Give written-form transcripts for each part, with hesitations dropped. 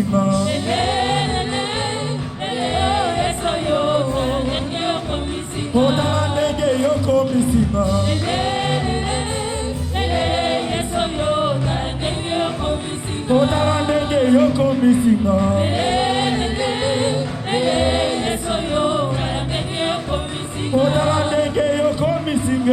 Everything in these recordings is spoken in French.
misima. Otala ndenge yoko misima. Otala ndenge yoko misima. Otala ndenge yoko misima.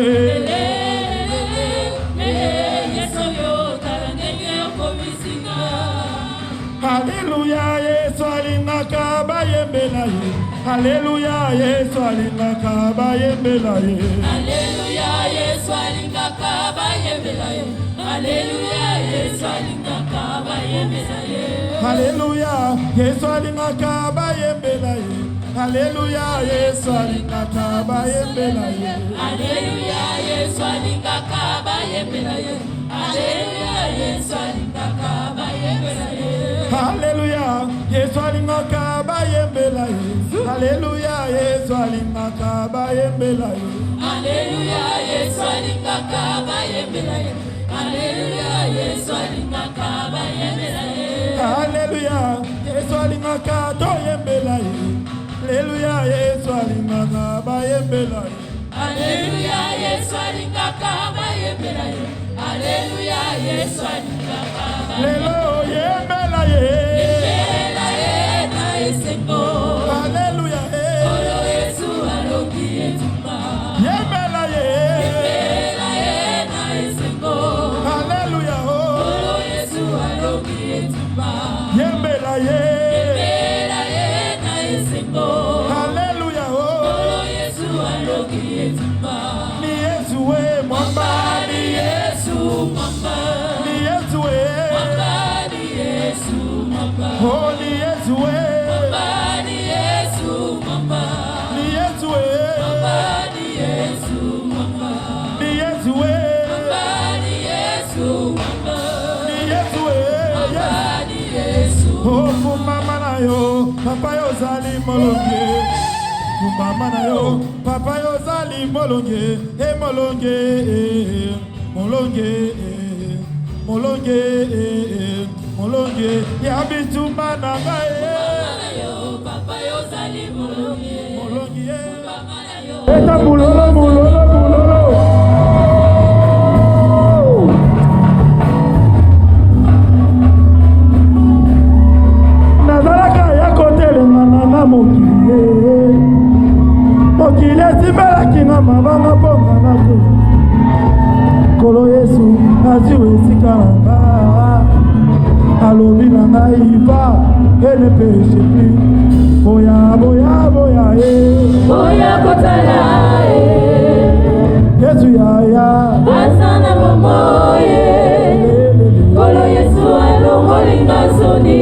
Hallelujah, Yesu alingaka bayembela ye. Hallelujah, Yesu alingaka bayembela ye. Hallelujah, Yesu alingaka bayembela ye. Hallelujah, Yesu alingaka bayembela ye. Hallelujah, Yesu alingaka bayembela ye. Hallelujah, Yesu alingaka bayembela ye. Hallelujah, Yesu alingaka bayembela ye. Hallelujah, Yesu alingaka bayembela ye. Hallelujah, Yesu alingaka bayembela ye. Hallelujah, Yesu alingaka bayembela ye. Hallelujah, Yesu alingaka bayembela ye. Hallelujah, Yesu alingaka bayembela ye. Hallelujah, Yesu alingaka toyembela ye. Hallelujah, Yesu alingaka bayembela ye. Hallelujah, Yesu alingaka bayembela ye. Hallelujah, Yesu alingaka Lelo yembela ye. Yembela ye na esengo. Hallelujah, Olo Yesu aloki etumba. yembela ye. Yembela ye na esengo. Hallelujah, Olo Yesu aloki etumba. yembela ye. Yembela ye na esengo. Hallelujah, Olo Yesu aloki etumba. ni Yesu we mwamba. Ni Yesu mwamba. Ni Yesu we. Mwamba ni Yesu mwamba. Oh, ni Yesu we. Mwamba ni Yesu mwamba. Ni Yesu we. Mwamba ni Yesu mwamba. Ni Yesu we. Mwamba ni Yesu mwamba. Ni Yesu we. Mwamba ni Yesu. Oh, kumama na yo, papa yo zali molonge. Kumama na yo, papa yo zali molonge. Eh, molonge, molonge, molonge, molonge. Ya bituma na ngai. Mama yo, papa yo zali molonge. Molonge. Mama yo. Eta mulolo, mulolo, mulolo. Nazalaka ya kotelema na mokili. Mokili esibelaki na mabanga mponga na kwe. Kolo Yesu aziwe esika na nga. Alobi na ngai va, ene peche pli. Boya, boya, boya, Boya kotala Yesu ya Asana momoye Kolo Yesu alongolinga soni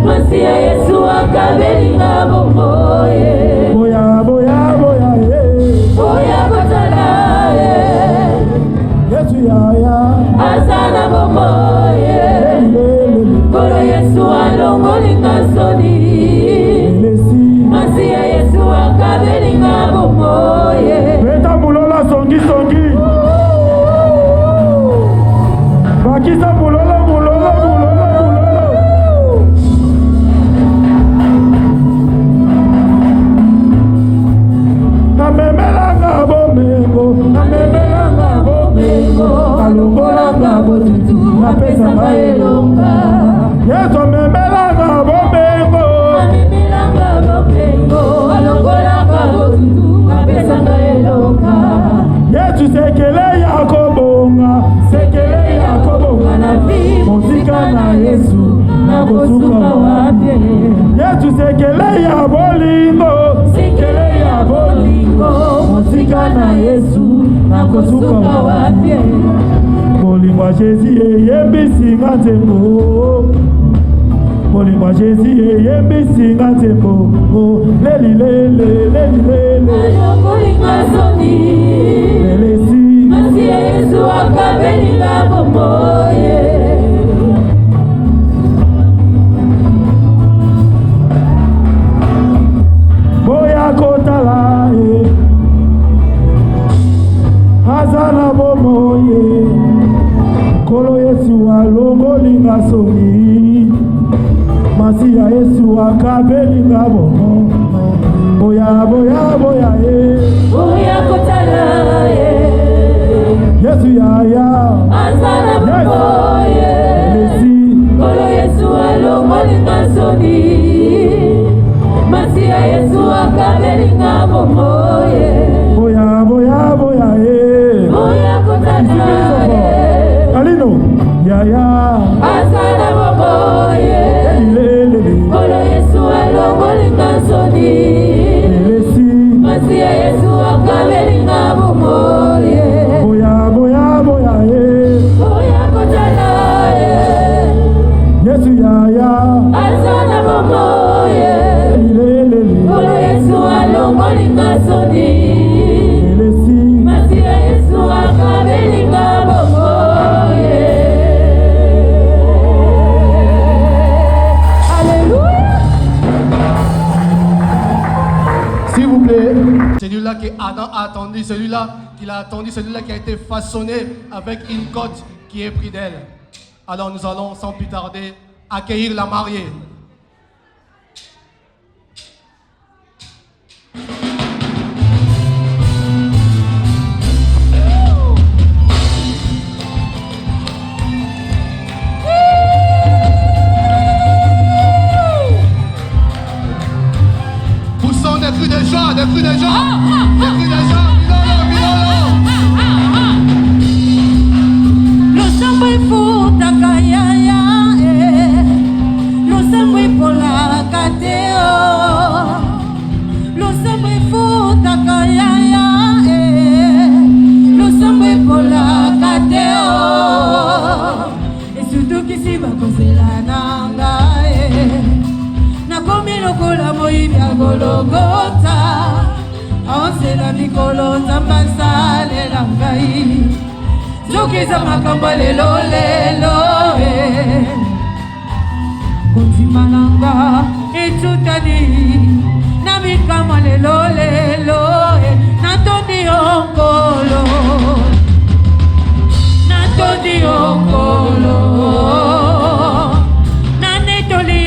Masia Yesu akabelinga momoye Boya, boya, boya, Boya kotala Yesu ya Asana momoye Kolo Yesu alongolinga soni Masia Yesu akabelinga momoye Beta mulola songi songi Bakisa mulola mulola mulola mulola Namemelanga bomengo Namemelanga bomengo Kalongolanga botutu Napesanga elonga Yesu memelanga bomengo Namemelanga bomengo Kalongolanga botutu Napesanga elonga Yesu sekele ya kobonga Sekele ya kobonga na vi Muzika na Yesu na kosuka wapi Yesu sekele ya bolingo Sekele ya bolingo Muzika na Yesu na kosuka wapi Bolingo Jésus yembisi ngatembo Bolingo Jésus yembisi ngatembo Leli lele leli lele Alongolinga soni Lelesi Masia Yesu akabelinga momoye Boya kotala Hazana bomoye Kolo Yesu alongolinga soni akabelinga bongo boya boya boya boya kotala Yesu yaya azala boye kolo Yesu alongolinga soni Masia Yesu akabelinga bongo boya boya boya boya kotala Alino yaya azala boye kolo Yesu alongolinga soni Masia Yesu akabelinga bongo boya boya boya boya kotala Yesu yaya azala boye kolo Yesu alongolinga soni Masia Yesu akabelinga bongo S'il vous plaît. Celui-là que Adam a attendu, celui-là qu'il a attendu, celui-là qui a été façonné avec une côte qui est prise d'elle. Alors nous allons sans plus tarder accueillir la mariée. Poussons des cris de joie, des cris de joie, des cris de joie. Golgotha, onsela mikolo nzamba salela ngai zokiza makambo lelo lelo kontima nanga etutani na mikama lelo lelo natondi onkolo nanetoli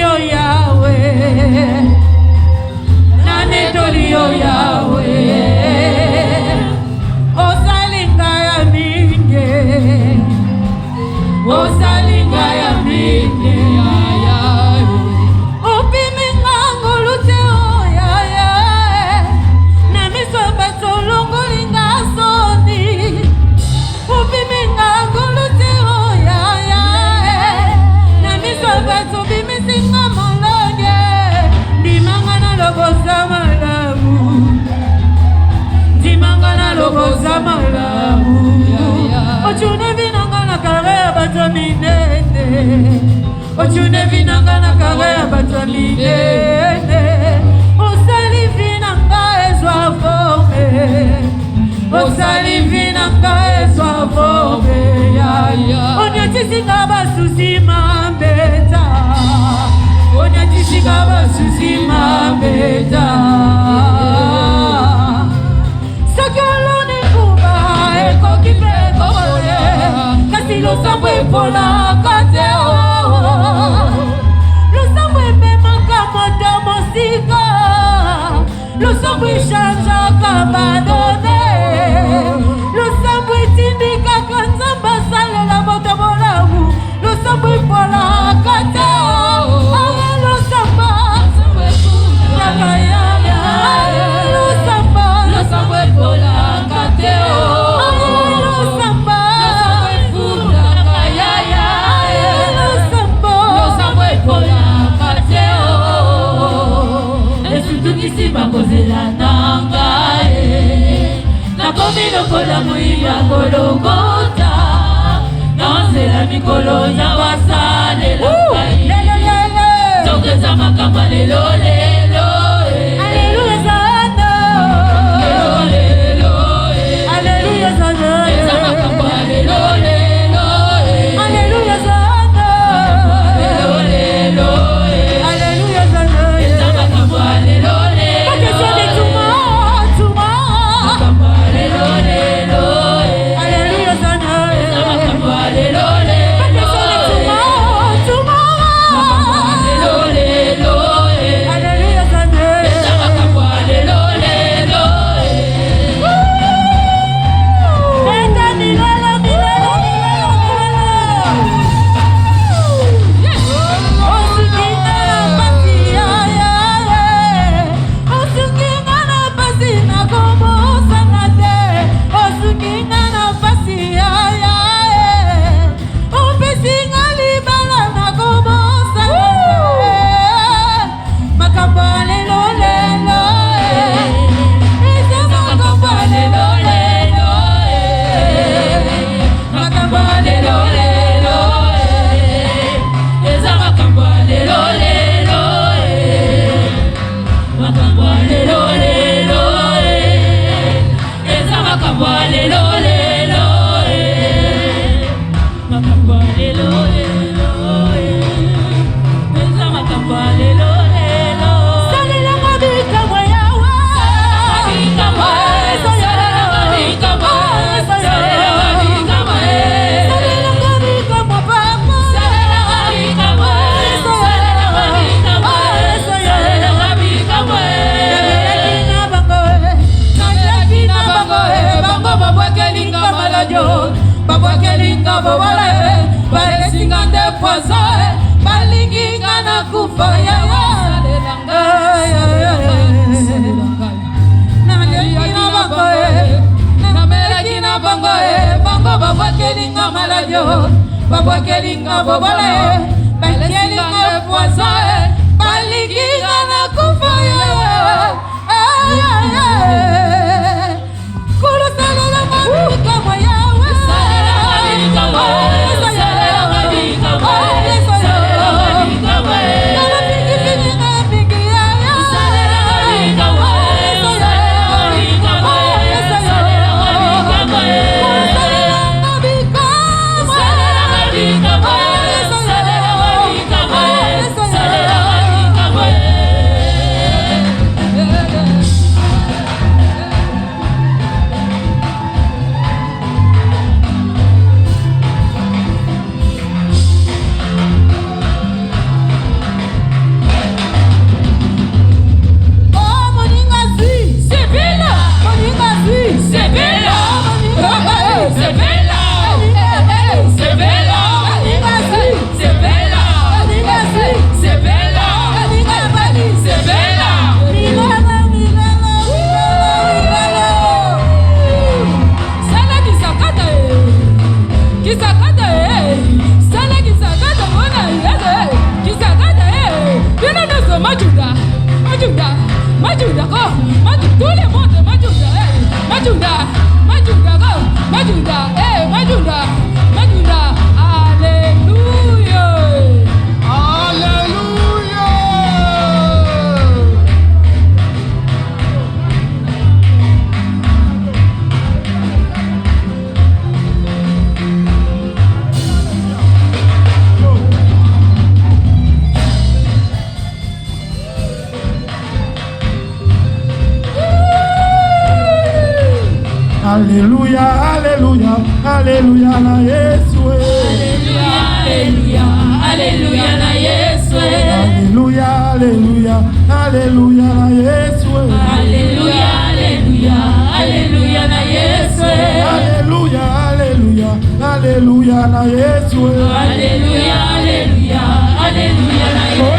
yo yawe Yahweh, osalinga ya minge, upiminga ngolute oyaya, na miso bato longolinga soni, upiminga ngolute oyaya, na miso bato bimisinga molonge, dimanga na lobosa loboza malamu ochune vinanga na kare ya bato minene ochune vinanga na kare ya bato minene osali vinanga ezwa forme osali vinanga ezwa forme onyatisika basusi mambeta onyatisika basusi mambeta Losambo epola kateo Losambo ememaka moto mosika Losambo eshanja kabadone Losambo etindika kanzamba salela moto molamu Losambo epola kateo Losambo Yakayaya Losambo epola kateo bakozela nangae nakomi lokola moyibi akolokota naonzela mikolo ya basalela ngai tokeza makambo lelo lelo Alleluia sana lelo Alleluia sana eza makambo lelo lelo Alleluia sana lelo Alleluia sana eza makambo lelo Babwa kelinga bobole, kelinga poisson, balikinga na kufaya. Kulu salala mabika moyawe, salala mabika moyawe, salala mabika moyawe, salala mabika moyawe. Kala pigi pigi na pigi ya, salala mabika moyawe, salala mabika moyawe, salala mabika moyawe. Alléluia, alléluia, alléluia na Yesu. Alléluia, alléluia na Yesu. Alléluia, alléluia, alléluia na Yesu. Alléluia, alléluia, alléluia na Yesu. Alléluia, alléluia, alléluia na Yesu. Alléluia, alléluia, alléluia na Yesu.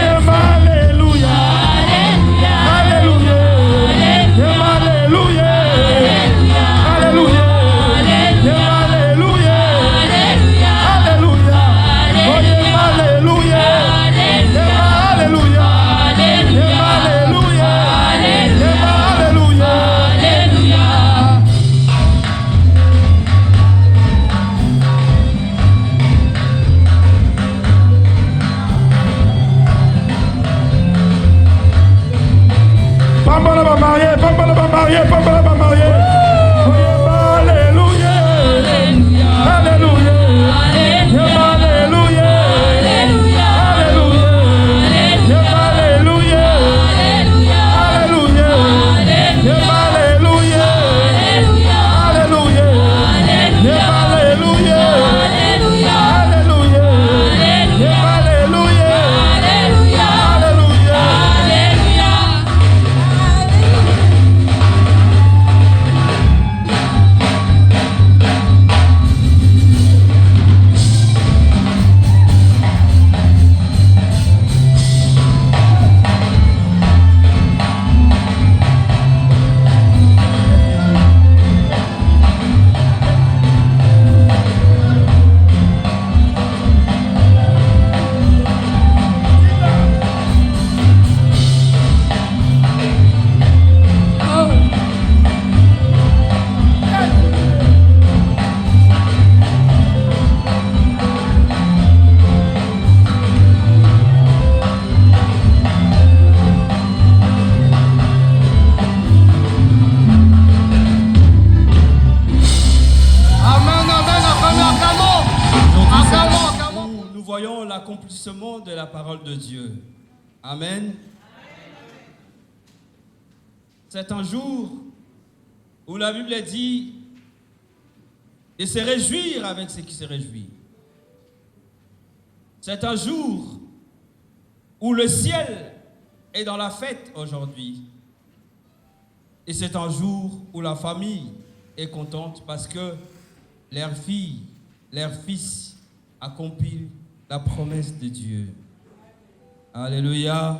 l'accomplissement de la parole de Dieu. Amen. C'est un jour où la Bible dit de se réjouir avec ceux qui se réjouissent. C'est un jour où le ciel est dans la fête aujourd'hui. Et c'est un jour où la famille est contente parce que leur fille, leur fils accomplissent la promesse de Dieu. Alléluia.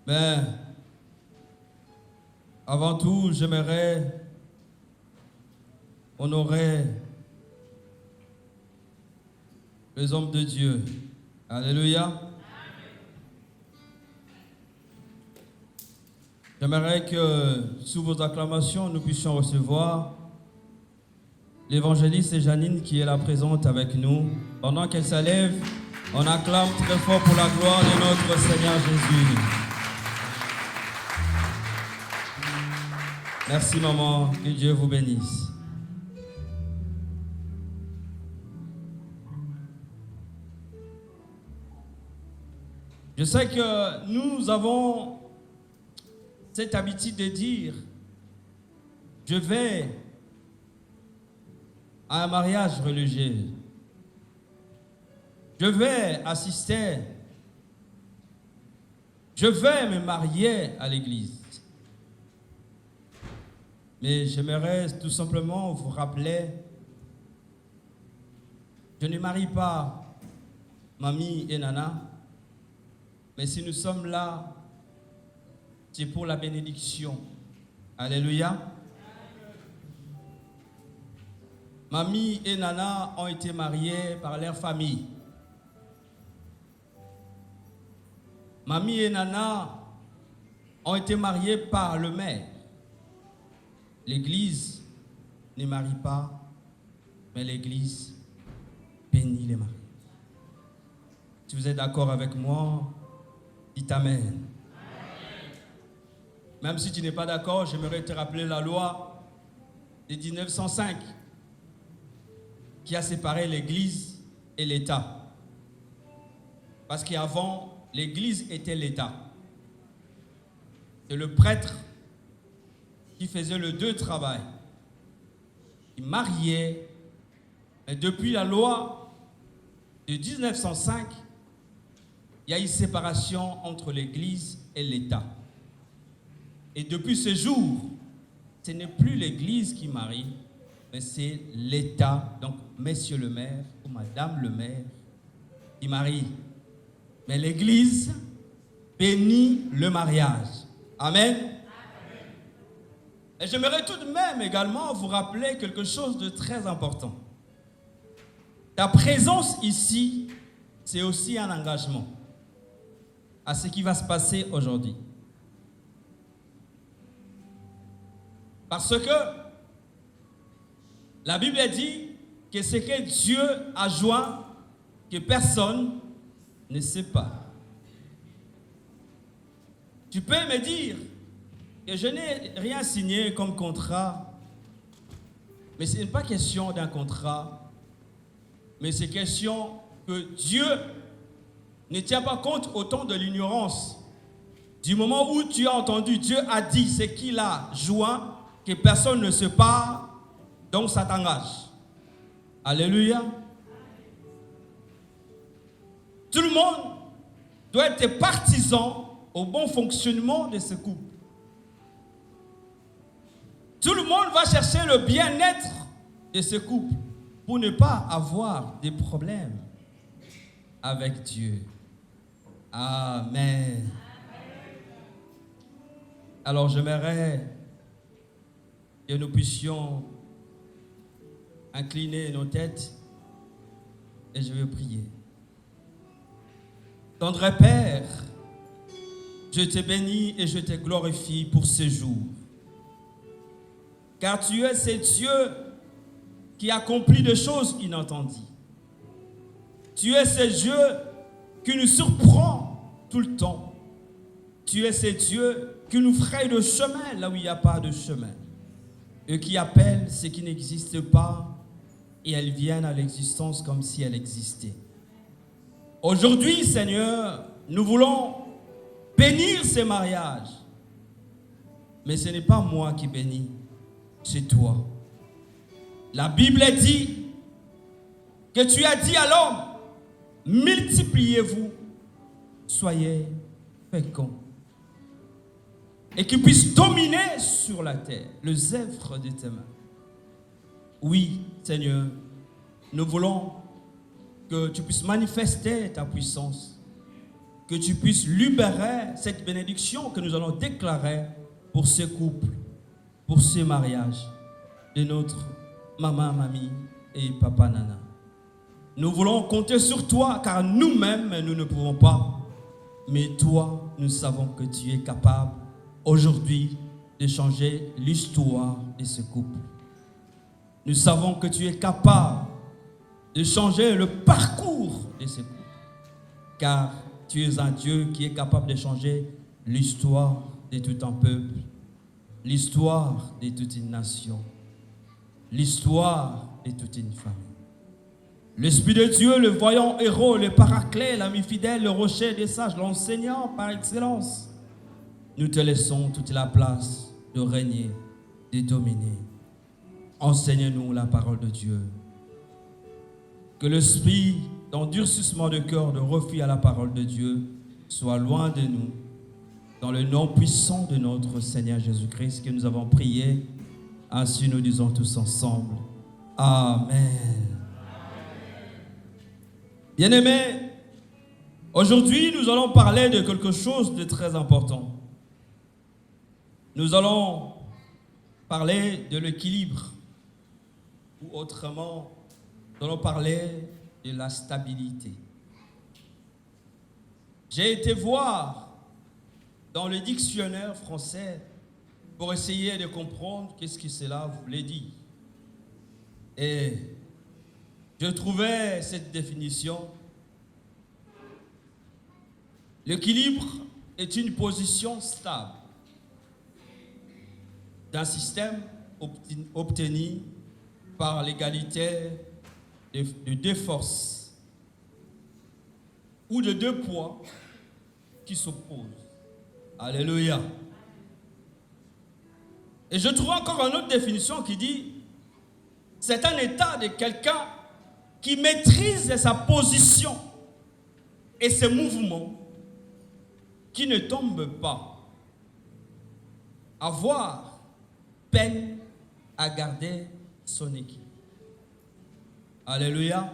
Mais avant tout, j'aimerais honorer les hommes de Dieu. Alléluia. J'aimerais que sous vos acclamations, nous puissions recevoir l'évangéliste Janine qui est là présente avec nous. Pendant qu'elle s'élève, on acclame très fort pour la gloire de notre Seigneur Jésus. Merci maman, que Dieu vous bénisse. Je sais que nous avons cette habitude de dire, je vais à un mariage religieux. Je vais assister. Je vais me marier à l'église. Mais j'aimerais tout simplement vous rappeler, je ne marie pas mamie et nana, mais si nous sommes là, c'est pour la bénédiction. Alléluia. Mamie et nana ont été mariées par leur famille. Mamie et nana ont été mariées par le maire. L'église ne marie pas, mais l'église bénit les maris. Si vous êtes d'accord avec moi, dites Amen. Même si tu n'es pas d'accord, j'aimerais te rappeler la loi de 1905 qui a séparé l'Église et l'État. Parce qu'avant, l'Église était l'État. C'est le prêtre qui faisait le deux travail. Il mariait, mais depuis la loi de 1905, il y a une séparation entre l'Église et l'État. Et depuis ce jour, ce n'est plus l'Église qui marie, mais c'est l'État, donc Monsieur le maire ou Madame le maire, qui marie. Mais l'Église bénit le mariage. Amen. Et j'aimerais tout de même également vous rappeler quelque chose de très important. Ta présence ici, c'est aussi un engagement à ce qui va se passer aujourd'hui. Parce que la Bible dit que ce que Dieu a joint, que personne ne sait pas. Tu peux me dire que je n'ai rien signé comme contrat, mais ce n'est pas question d'un contrat, mais c'est question que Dieu ne tient pas compte autant de l'ignorance. Du moment où tu as entendu, Dieu a dit ce qu'il a joint, que personne ne se parle, donc ça t'engage. Alléluia. Tout le monde doit être partisan au bon fonctionnement de ce couple. Tout le monde va chercher le bien-être de ce couple pour ne pas avoir des problèmes avec Dieu. Amen. Alors j'aimerais que nous puissions incliner nos têtes et je vais prier. Tendre Père, je te bénis et je te glorifie pour ce jour. Car tu es ce Dieu qui accomplit des choses inattendues. Tu es ce Dieu qui nous surprend tout le temps. Tu es ce Dieu qui nous fraye le chemin là où il n'y a pas de chemin. Et qui appelle ce qui n'existe pas et elles viennent à l'existence comme si elles existaient. Aujourd'hui, Seigneur, nous voulons bénir ces mariages. Mais ce n'est pas moi qui bénis, c'est toi. La Bible dit que tu as dit à l'homme, multipliez-vous, soyez féconds. Et qu'il puisse dominer sur la terre le zèbre de tes mains. Oui, Seigneur, nous voulons que tu puisses manifester ta puissance, que tu puisses libérer cette bénédiction que nous allons déclarer pour ces couples, pour ces mariages de notre maman, mamie et papa, nana. Nous voulons compter sur toi car nous-mêmes, nous ne pouvons pas. Mais toi, nous savons que tu es capable aujourd'hui de changer l'histoire de ce couple. Nous savons que tu es capable de changer le parcours de ce couple. Car tu es un Dieu qui est capable de changer l'histoire de tout un peuple, l'histoire de toute une nation, l'histoire de toute une famille. L'Esprit de Dieu, le voyant héros, le paraclet, l'ami fidèle, le rocher des sages, l'enseignant par excellence, nous te laissons toute la place de régner, de dominer. Enseigne-nous la parole de Dieu. Que l'esprit d'endurcissement de cœur, de refus à la parole de Dieu, soit loin de nous. Dans le nom puissant de notre Seigneur Jésus-Christ que nous avons prié, ainsi nous disons tous ensemble. Amen. Bien-aimés, aujourd'hui nous allons parler de quelque chose de très important. Nous allons parler de l'équilibre, ou autrement, nous allons parler de la stabilité. J'ai été voir dans le dictionnaire français pour essayer de comprendre qu'est-ce que cela voulait dire. Et je trouvais cette définition. L'équilibre est une position stable d'un système obtenu par l'égalité de deux forces ou de deux poids qui s'opposent. Alléluia. Et je trouve encore une autre définition qui dit c'est un état de quelqu'un qui maîtrise sa position et ses mouvements, qui ne tombe pas, avoir peine à garder son équilibre. Alléluia.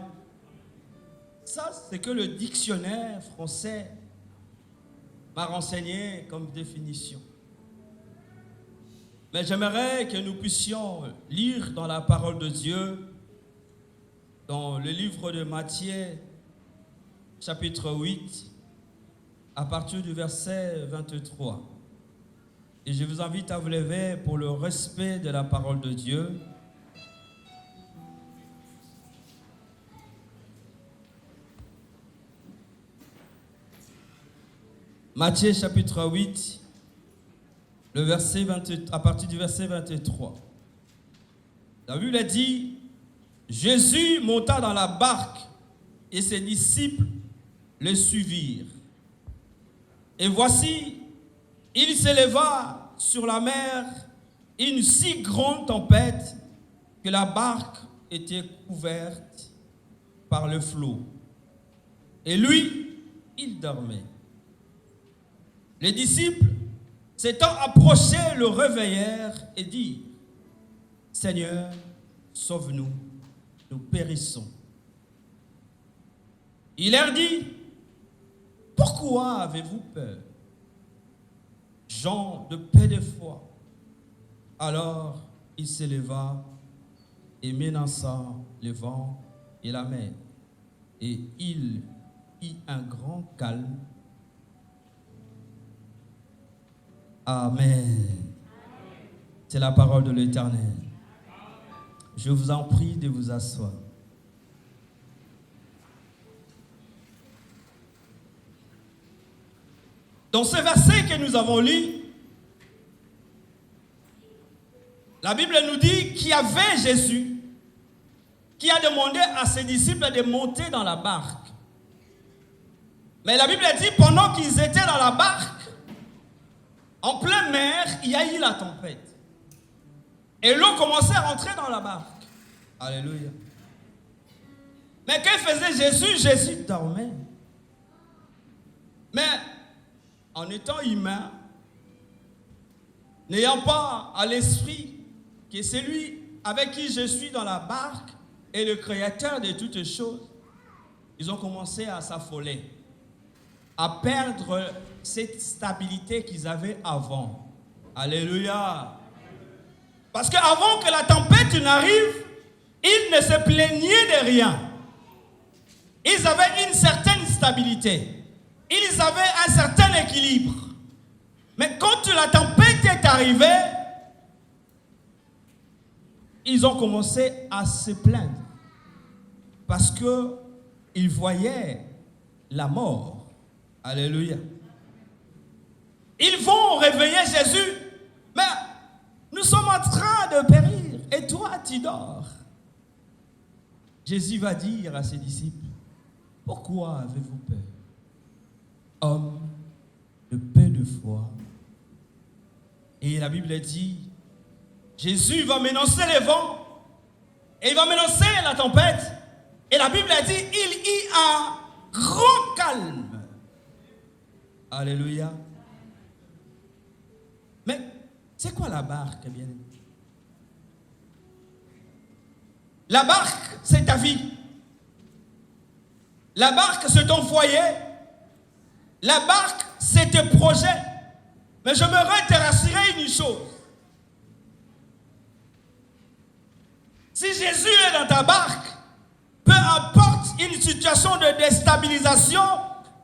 Ça, c'est que le dictionnaire français m'a renseigné comme définition. Mais j'aimerais que nous puissions lire dans la parole de Dieu, dans le livre de Matthieu, chapitre 8, à partir du verset 23. Et je vous invite à vous lever pour le respect de la parole de Dieu. Matthieu chapitre 8, le verset 20, à partir du verset 23. La Bible a dit, Jésus monta dans la barque et ses disciples le suivirent. Et voici, il s'éleva sur la mer une si grande tempête que la barque était couverte par le flot. Et lui, il dormait. Les disciples, s'étant approchés, le réveillèrent et dirent, Seigneur, sauve-nous, nous périssons. Il leur dit, pourquoi avez-vous peur, gens de peu de foi? Alors il s'éleva et menaça le vent et la mer, et il eut un grand calme. Amen. C'est la parole de l'Éternel. Je vous en prie de vous asseoir. Dans ce verset que nous avons lu, la Bible nous dit qu'il y avait Jésus qui a demandé à ses disciples de monter dans la barque. Mais la Bible dit, pendant qu'ils étaient dans la barque, en pleine mer, il y a eu la tempête. Et l'eau commençait à rentrer dans la barque. Alléluia. Mais que faisait Jésus? Jésus dormait. Mais en étant humain, n'ayant pas à l'esprit que c'est lui avec qui je suis dans la barque et le créateur de toutes choses, ils ont commencé à s'affoler, à perdre cette stabilité qu'ils avaient avant. Alléluia. Parce qu'avant que la tempête n'arrive, ils ne se plaignaient de rien. Ils avaient une certaine stabilité. Ils avaient un certain équilibre. Mais quand la tempête est arrivée, ils ont commencé à se plaindre. Parce qu'ils voyaient la mort. Alléluia. Ils vont réveiller Jésus. Mais nous sommes en train de périr. Et toi, tu dors. Jésus va dire à ses disciples, pourquoi avez-vous peur? Homme de peu de foi. Et la Bible dit, Jésus va menacer les vents et il va menacer la tempête. Et la Bible dit, il y a un grand calme. Alléluia. Mais c'est quoi la barque, bien aimé? La barque, c'est ta vie. La barque, c'est ton foyer. La barque, c'est tes projets. Mais j'aimerais te rassurer une chose. Si Jésus est dans ta barque, peu importe une situation de déstabilisation,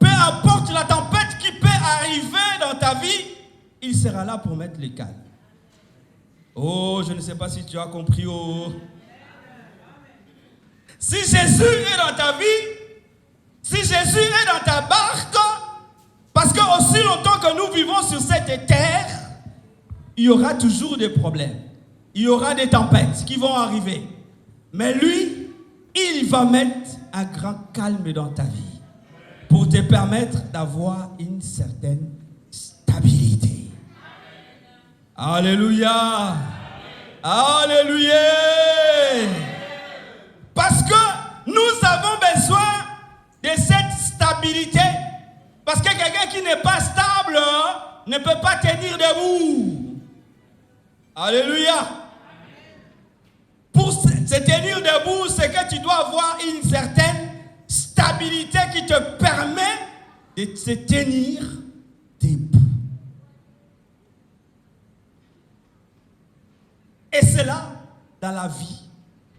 peu importe la tempête qui peut arriver dans ta vie, il sera là pour mettre le calme. Oh, je ne sais pas si tu as compris. Oh. Si Jésus est dans ta vie, si Jésus est dans ta barque, parce qu'aussi longtemps que nous vivons sur cette terre, il y aura toujours des problèmes. Il y aura des tempêtes qui vont arriver. Mais lui, il va mettre un grand calme dans ta vie pour te permettre d'avoir une certaine stabilité. Alléluia. Alléluia. Parce que nous avons besoin de cette stabilité. Parce que quelqu'un qui n'est pas stable ne peut pas tenir debout. Alléluia. Pour se tenir debout, c'est que tu dois avoir une certaine stabilité qui te permet de se tenir debout. Et c'est là, dans la vie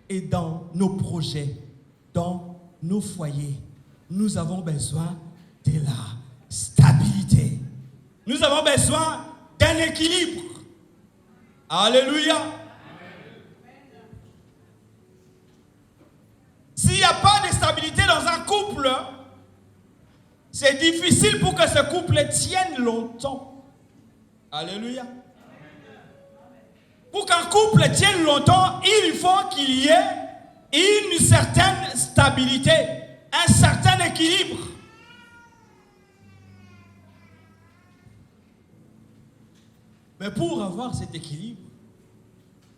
et dans nos projets, dans nos foyers, nous avons besoin de la stabilité. Nous avons besoin d'un équilibre. Alléluia. S'il n'y a pas de stabilité dans un couple, c'est difficile pour que ce couple tienne longtemps. Alléluia. Pour qu'un couple tienne longtemps, il faut qu'il y ait une certaine stabilité, un certain équilibre. Mais pour avoir cet équilibre,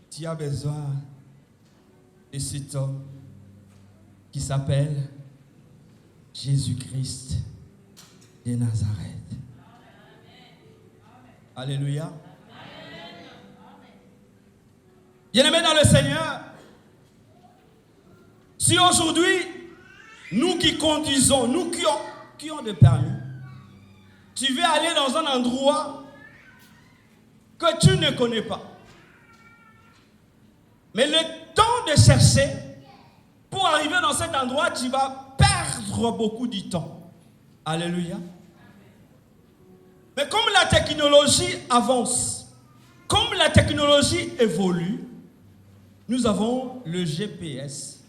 tu as besoin de cet homme qui s'appelle Jésus-Christ de Nazareth. Alléluia. Bien-aimés dans le Seigneur, si aujourd'hui, nous qui conduisons, nous qui ont des permis, tu veux aller dans un endroit que tu ne connais pas. Mais le temps de chercher, pour arriver dans cet endroit, tu vas perdre beaucoup de temps. Alléluia. Mais comme la technologie avance, comme la technologie évolue, nous avons le GPS.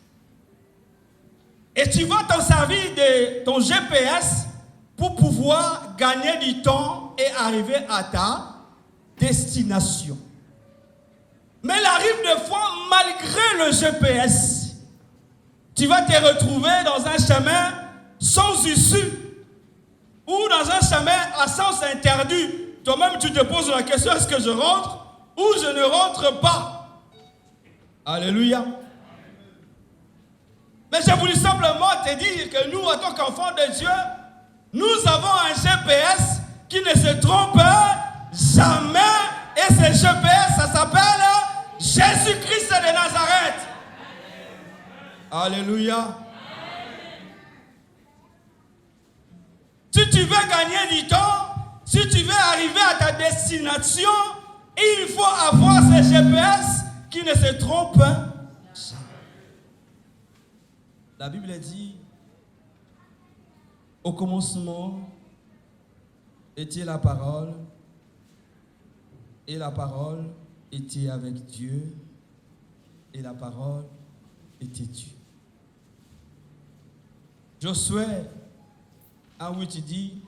Et tu vas t'en servir de ton GPS pour pouvoir gagner du temps et arriver à ta destination. Mais il arrive des fois, malgré le GPS, tu vas te retrouver dans un chemin sans issue. ou dans un chemin à sens interdit, toi-même tu te poses la question, est-ce que je rentre ou je ne rentre pas? Alléluia. Mais j'ai voulu simplement te dire que nous, en tant qu'enfants de Dieu, nous avons un GPS qui ne se trompe jamais. Et ce GPS, ça s'appelle Jésus-Christ de Nazareth. Alléluia. Si tu veux gagner du temps, si tu veux arriver à ta destination, il faut avoir ce GPS qui ne se trompe jamais. La Bible dit, au commencement était la parole, et la parole était avec Dieu, et la parole était Dieu. Josué 1:8 dit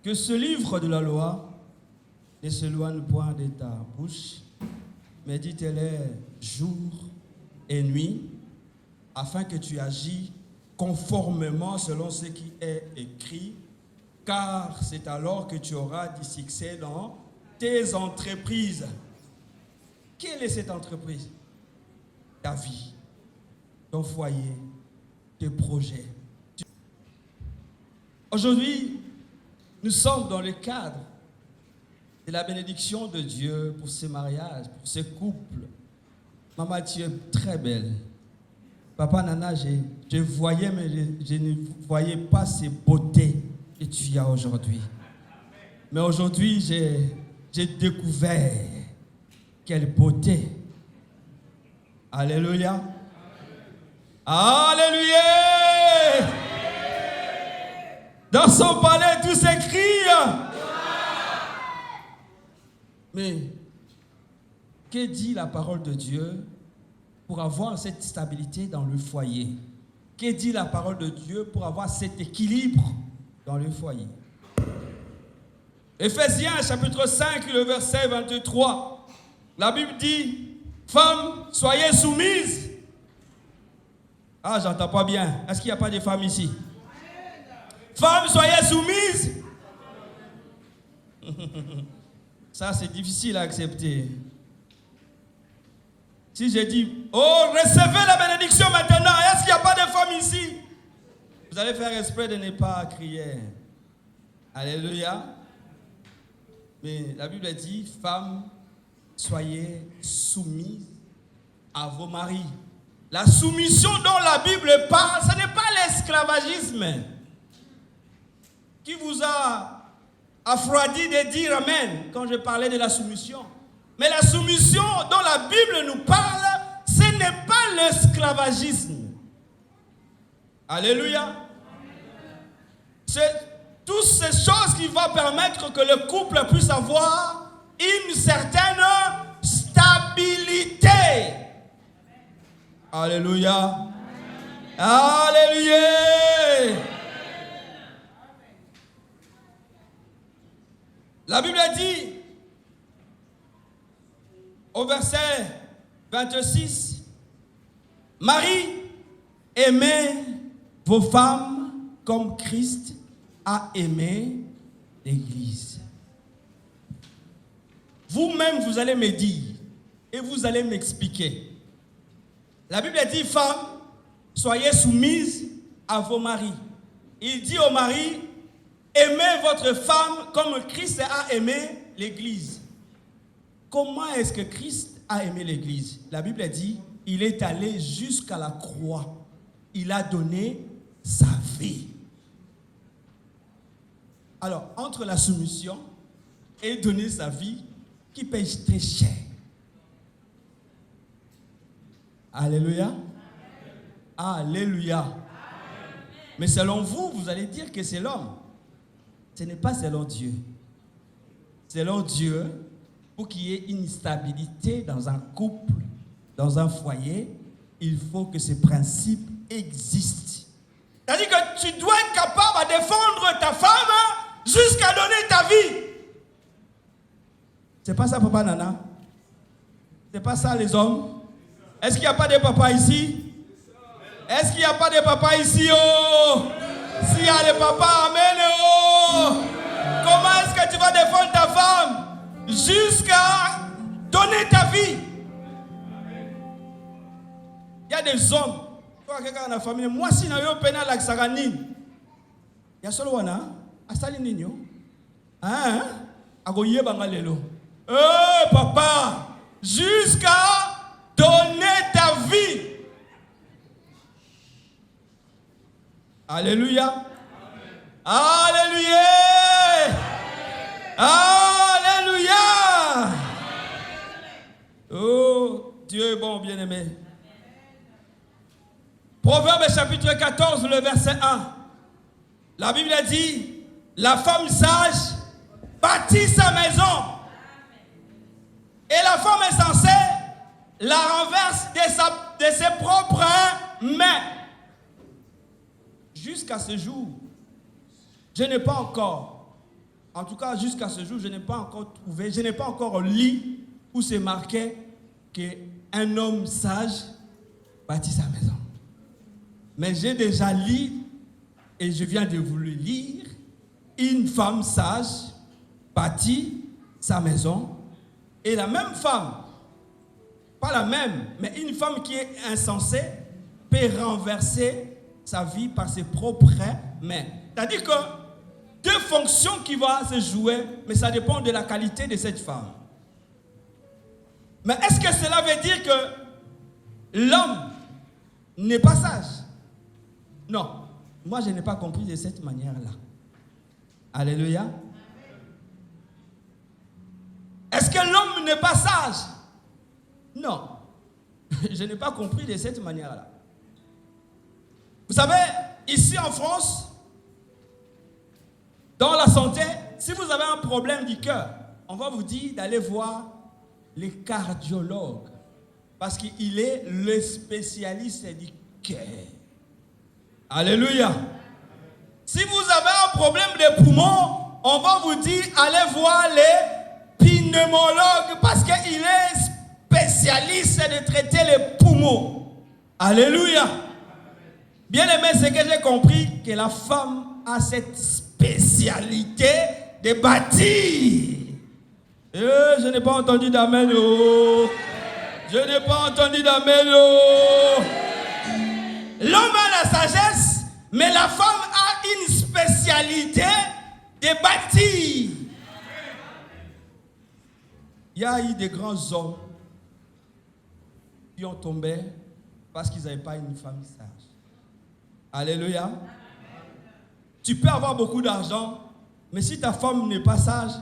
que ce livre de la loi ne s'éloigne point de ta bouche, mais dis-le jour et nuit, afin que tu agis conformément selon ce qui est écrit, car c'est alors que tu auras du succès dans tes entreprises. Quelle est cette entreprise? Ta vie, ton foyer, tes projets. Aujourd'hui, nous sommes dans le cadre de la bénédiction de Dieu pour ces mariages, pour ces couples. Maman, tu es très belle. Papa Nana, je voyais, mais je ne voyais pas ces beautés que tu as aujourd'hui. Mais aujourd'hui, j'ai découvert quelle beauté. Alléluia. Alléluia. Dans son palais, tout s'écrit. Mais, que dit la parole de Dieu pour avoir cette stabilité dans le foyer? Que dit la parole de Dieu pour avoir cet équilibre dans le foyer? Éphésiens chapitre 5, le verset 23. La Bible dit, femmes, soyez soumises. Ah, j'entends pas bien. Est-ce qu'il n'y a pas de femmes ici? Femmes, soyez soumises. Ça, c'est difficile à accepter. Si je dis, oh, recevez la bénédiction maintenant, est-ce qu'il n'y a pas de femmes ici? Vous allez faire exprès de ne pas crier. Alléluia. Mais la Bible dit, femmes, soyez soumises à vos maris. La soumission dont la Bible parle, ce n'est pas l'esclavagisme qui vous a affroidi de dire amen quand je parlais de la soumission. Mais la soumission dont la Bible nous parle, ce n'est pas l'esclavagisme. Alléluia. C'est toutes ces choses qui vont permettre que le couple puisse avoir une certaine stabilité. Alléluia. Alléluia. La Bible dit au verset 26, Marie, aimez vos femmes comme Christ a aimé l'Église. Vous-même, vous allez me dire et vous allez m'expliquer. La Bible dit, femmes, soyez soumises à vos maris. Il dit aux maris, aimez votre femme comme Christ a aimé l'Église. Comment est-ce que Christ a aimé l'Église? La Bible dit, il est allé jusqu'à la croix. Il a donné sa vie. Alors, entre la soumission et donner sa vie, qui paye très cher? Alléluia. Alléluia. Mais selon vous, vous allez dire que c'est l'homme. Ce n'est pas selon Dieu. Selon Dieu, pour qu'il y ait une stabilité dans un couple, dans un foyer, il faut que ce principe existe. C'est-à-dire que tu dois être capable de défendre ta femme jusqu'à donner ta vie. C'est pas ça, papa Nana? C'est pas ça, les hommes? Est-ce qu'il n'y a pas de papa ici? Est-ce qu'il n'y a pas de papa ici? Oh! S'il y a les papas, amen. Oh. Comment est-ce que tu vas défendre ta femme jusqu'à donner ta vie? Il y a des hommes. Quelqu'un dans la famille, moi si na yo pena la saganine. Il y a solo wana, asali ninyo. Hein? Agoye bangalelo. Papa, jusqu'à donner ta vie. Alléluia. Alléluia. Alléluia. Oh, Dieu est bon, bien-aimé. Proverbe chapitre 14, le verset 1. La Bible dit, la femme sage bâtit sa maison. Et la femme insensée la renverse de ses propres mains. Jusqu'à ce jour, je n'ai pas encore, en tout cas jusqu'à ce jour, je n'ai pas encore trouvé, je n'ai pas encore lu où c'est marqué qu'un homme sage bâtit sa maison. Mais j'ai déjà lu, et je viens de vous le lire, une femme sage bâtit sa maison, et la même femme, pas la même, mais une femme qui est insensée peut renverser sa vie par ses propres mains. C'est-à-dire que deux fonctions qui vont se jouer, mais ça dépend de la qualité de cette femme. Mais est-ce que cela veut dire que l'homme n'est pas sage? Non. Moi, je n'ai pas compris de cette manière-là. Alléluia. Est-ce que l'homme n'est pas sage? Non. Je n'ai pas compris de cette manière-là. Vous savez, ici en France, dans la santé, si vous avez un problème du cœur, on va vous dire d'aller voir les cardiologues. Parce qu'il est le spécialiste du cœur. Alléluia. Si vous avez un problème de poumons, on va vous dire allez voir les pneumologues parce qu'il est spécialiste de traiter les poumons. Alléluia. Bien aimé, c'est que j'ai compris que la femme a cette spécialité de bâtir. Je n'ai pas entendu d'amen. Oh. Je n'ai pas entendu d'amen. Oh. L'homme a la sagesse, mais la femme a une spécialité de bâtir. Il y a eu des grands hommes qui ont tombé parce qu'ils n'avaient pas une femme sage. Alléluia. Tu peux avoir beaucoup d'argent, mais si ta femme n'est pas sage,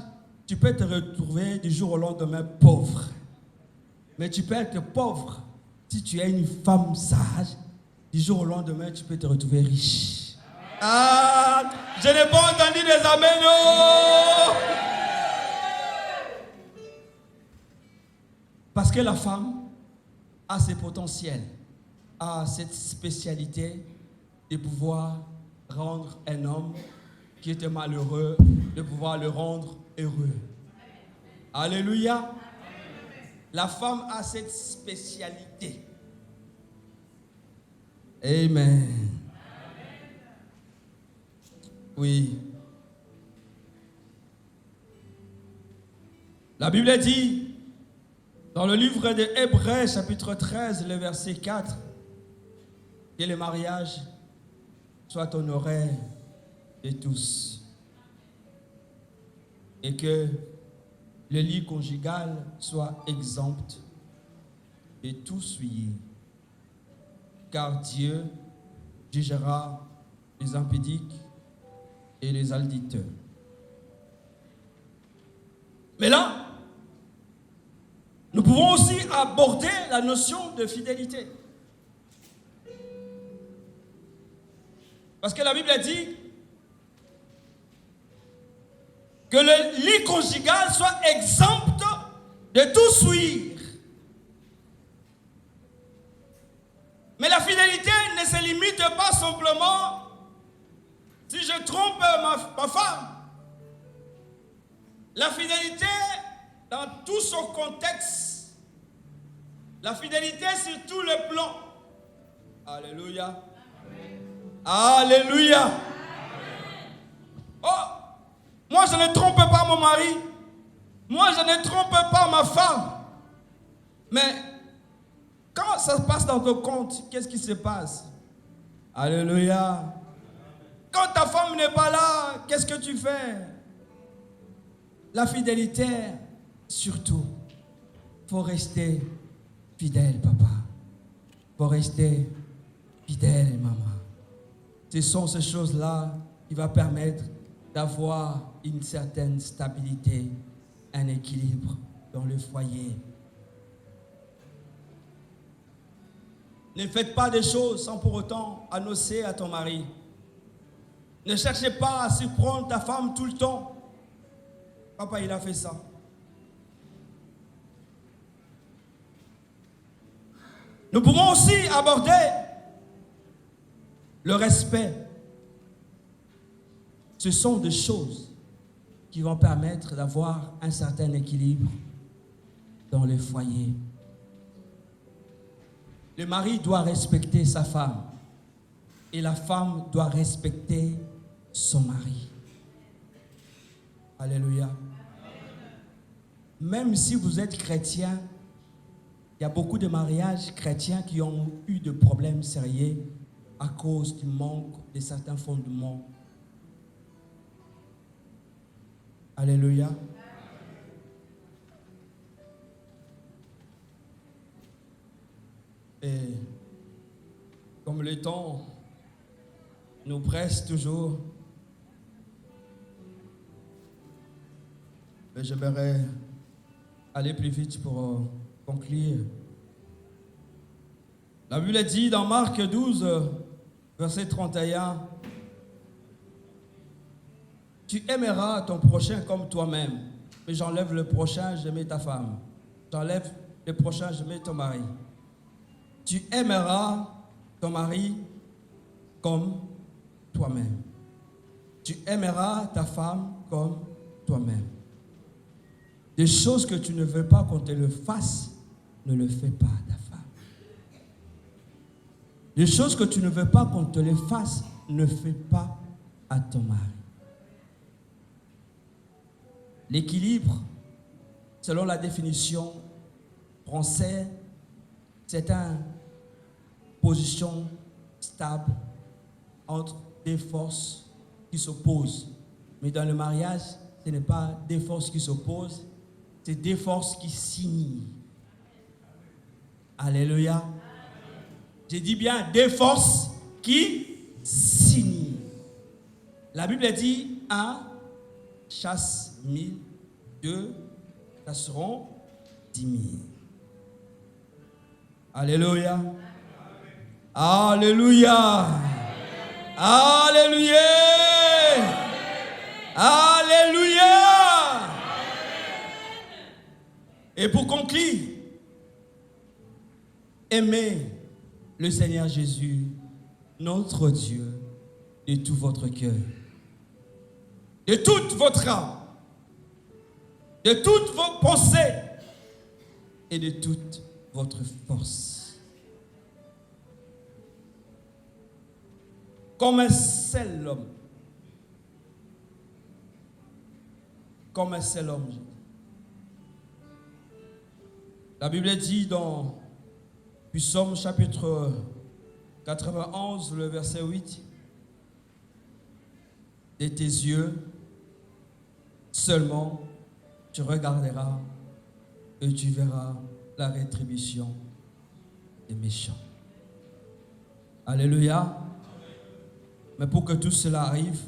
tu peux te retrouver du jour au lendemain pauvre. Mais tu peux être pauvre si tu as une femme sage. Du jour au lendemain, tu peux te retrouver riche. Ah, je n'ai pas entendu des amens. Oh. Parce que la femme a ses potentiels, a cette spécialité de pouvoir rendre un homme qui était malheureux, de pouvoir le rendre heureux. Alléluia. La femme a cette spécialité. Amen. Oui. La Bible dit, dans le livre de Hébreux, chapitre 13, le verset 4, que le mariage soit honoré de tous. Et que le lit conjugal soit exempt de tout souillé. Car Dieu jugera les impudiques et les adultères. Mais là, nous pouvons aussi aborder la notion de fidélité. Parce que la Bible dit que le lit conjugal soit exempt de tout souillure. Mais la fidélité ne se limite pas simplement si je trompe ma femme. La fidélité dans tout son contexte. La fidélité sur tout le plan. Alléluia. Alléluia. Moi, je ne trompe pas mon mari. Moi, je ne trompe pas ma femme. Mais quand ça se passe dans ton compte, qu'est-ce qui se passe? Alléluia. Quand ta femme n'est pas là, qu'est-ce que tu fais? La fidélité, surtout, il faut rester fidèle, papa. Il faut rester fidèle, maman. Ce sont ces choses-là qui vont permettre d'avoir une certaine stabilité, un équilibre dans le foyer. Ne faites pas des choses sans pour autant annoncer à ton mari. Ne cherchez pas à surprendre ta femme tout le temps. Papa, il a fait ça. Nous pouvons aussi aborder le respect. Ce sont des choses qui vont permettre d'avoir un certain équilibre dans le foyer. Le mari doit respecter sa femme et la femme doit respecter son mari. Alléluia. Même si vous êtes chrétien, il y a beaucoup de mariages chrétiens qui ont eu de problèmes sérieux à cause du manque de certains fondements. Alléluia. Et comme le temps nous presse toujours, je vais aller plus vite pour conclure. La Bible dit dans Marc 12, verset 31, « Tu aimeras ton prochain comme toi-même. » Mais j'enlève le prochain, je mets ta femme. J'enlève le prochain, je mets ton mari. Tu aimeras ton mari comme toi-même. Tu aimeras ta femme comme toi-même. Des choses que tu ne veux pas qu'on te le fasse, ne le fais pas à ta femme. Des choses que tu ne veux pas qu'on te les fasse, ne fais pas à ton mari. L'équilibre, selon la définition française, c'est une position stable entre deux forces qui s'opposent. Mais dans le mariage, ce n'est pas deux forces qui s'opposent, c'est deux forces qui s'unissent. Alléluia. J'ai dit bien deux forces qui s'unissent. La Bible dit 1 chasse 1000, 2 chasseront 10 000. Alléluia. Alléluia. Alléluia. Alléluia. Et pour conclure, aimez le Seigneur Jésus, notre Dieu, de tout votre cœur, de toute votre âme, de toutes vos pensées et de toute votre force. Comme un seul homme. Comme un seul homme. La Bible dit dans Psaume chapitre 91, le verset 8, « De tes yeux seulement tu regarderas et tu verras la rétribution des méchants. » Alléluia. Mais pour que tout cela arrive,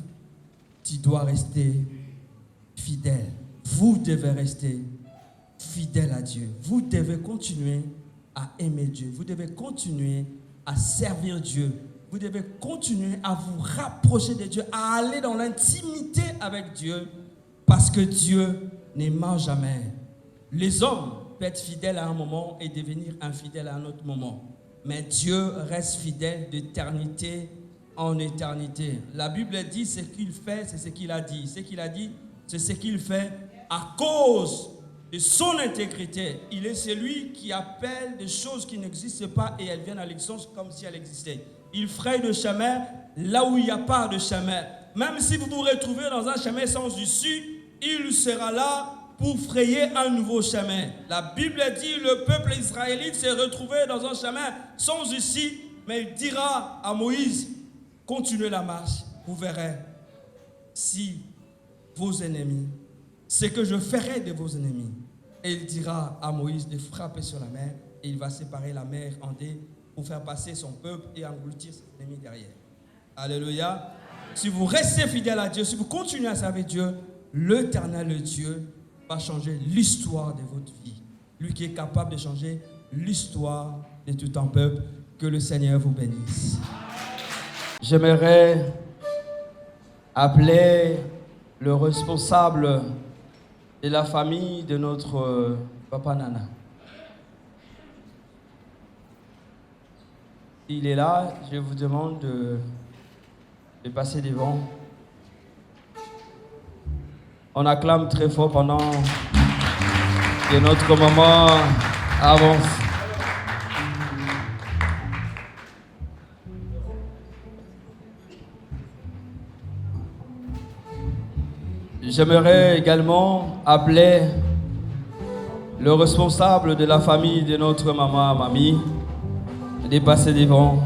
tu dois rester fidèle. Vous devez rester fidèle à Dieu. Vous devez continuer à aimer Dieu. Vous devez continuer à servir Dieu. Vous devez continuer à vous rapprocher de Dieu, à aller dans l'intimité avec Dieu, parce que Dieu ne ment jamais. Les hommes peuvent être fidèles à un moment et devenir infidèles à un autre moment. Mais Dieu reste fidèle d'éternité en éternité. La Bible dit ce qu'il fait, c'est ce qu'il a dit. Ce qu'il a dit, c'est ce qu'il fait à cause de son intégrité. Il est celui qui appelle des choses qui n'existent pas et elles viennent à l'existence comme si elles existaient. Il fraye le chemin là où il n'y a pas de chemin. même si vous vous retrouvez dans un chemin sans issue, il sera là pour frayer un nouveau chemin. La Bible dit le peuple israélite s'est retrouvé dans un chemin sans issue, mais il dira à Moïse, continuez la marche, vous verrez si vos ennemis, ce que je ferai de vos ennemis. Et il dira à Moïse de frapper sur la mer, et il va séparer la mer en deux pour faire passer son peuple et engloutir ses ennemis derrière. Alléluia. Si vous restez fidèle à Dieu, si vous continuez à servir Dieu, l'Éternel, le Dieu, va changer l'histoire de votre vie. Lui qui est capable de changer l'histoire de tout un peuple. Que le Seigneur vous bénisse. J'aimerais appeler le responsable de la famille de notre papa Nana. Il est là, je vous demande de passer devant. On acclame très fort pendant que notre maman avance. J'aimerais également appeler le responsable de la famille de notre maman, Mamie, de passer devant.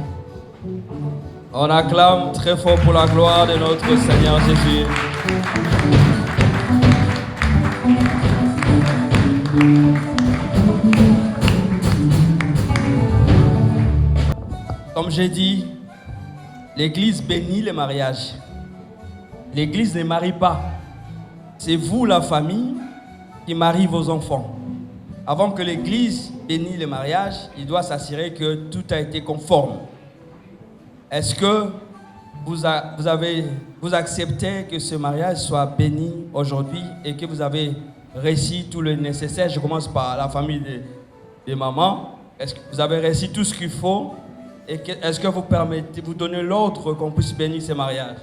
On acclame très fort pour la gloire de notre Seigneur Jésus. Comme j'ai dit, l'Église bénit le mariage. L'Église ne marie pas. C'est vous, la famille, qui marie vos enfants. Avant que l'Église bénisse le mariage, il doit s'assurer que tout a été conforme. Est-ce que vous acceptez que ce mariage soit béni aujourd'hui et que vous avez réussi tout le nécessaire? Je commence par la famille de maman. Est-ce que vous avez réussi tout ce qu'il faut? Et est-ce que vous donnez l'ordre qu'on puisse bénir ce mariage?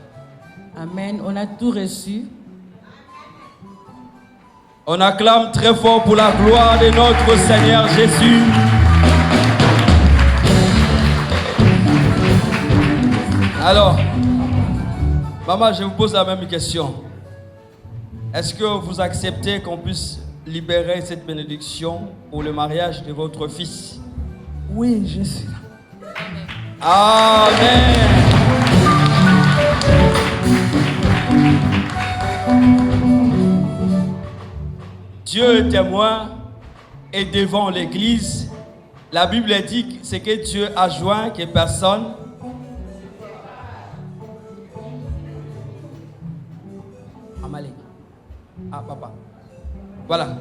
Amen. On a tout reçu. On acclame très fort pour la gloire de notre Seigneur Jésus. Alors, maman, je vous pose la même question. Est-ce que vous acceptez qu'on puisse libérer cette bénédiction pour le mariage de votre fils? Oui, je suis là. Amen. Dieu est témoin et devant l'Église, la Bible dit que c'est que Dieu a joint que personne. Amalek. Ah, papa. Voilà.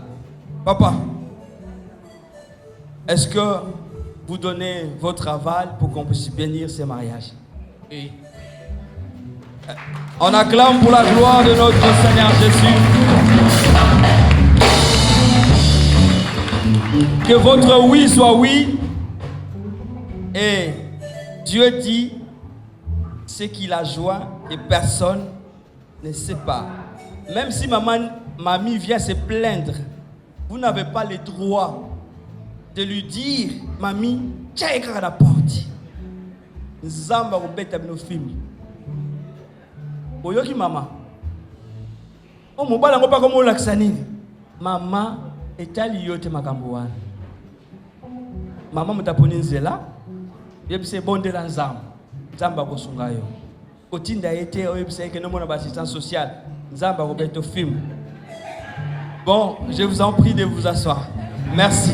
Papa, est-ce que vous donnez votre aval pour qu'on puisse bénir ce mariage? Oui. On acclame pour la gloire de notre Seigneur Jésus. Que votre oui soit oui. Et Dieu dit ce qu'il a joint et personne ne sait pas. Même si mamie vient se plaindre, vous n'avez pas le droit de lui dire, mamie, tiens à la porte. Nzamba robeta bino film. Oyoki mama. O mobala ngopa komo laksanini. Mama etali yote makambo wana. Mama mutaponi nzela. Yebise bondela nzamba. Nzamba kosunga yo. Kotinda ete oyebise ke no mona ba assistance sociale. Nzamba robeta film. Bon, je vous en prie de vous asseoir. Merci.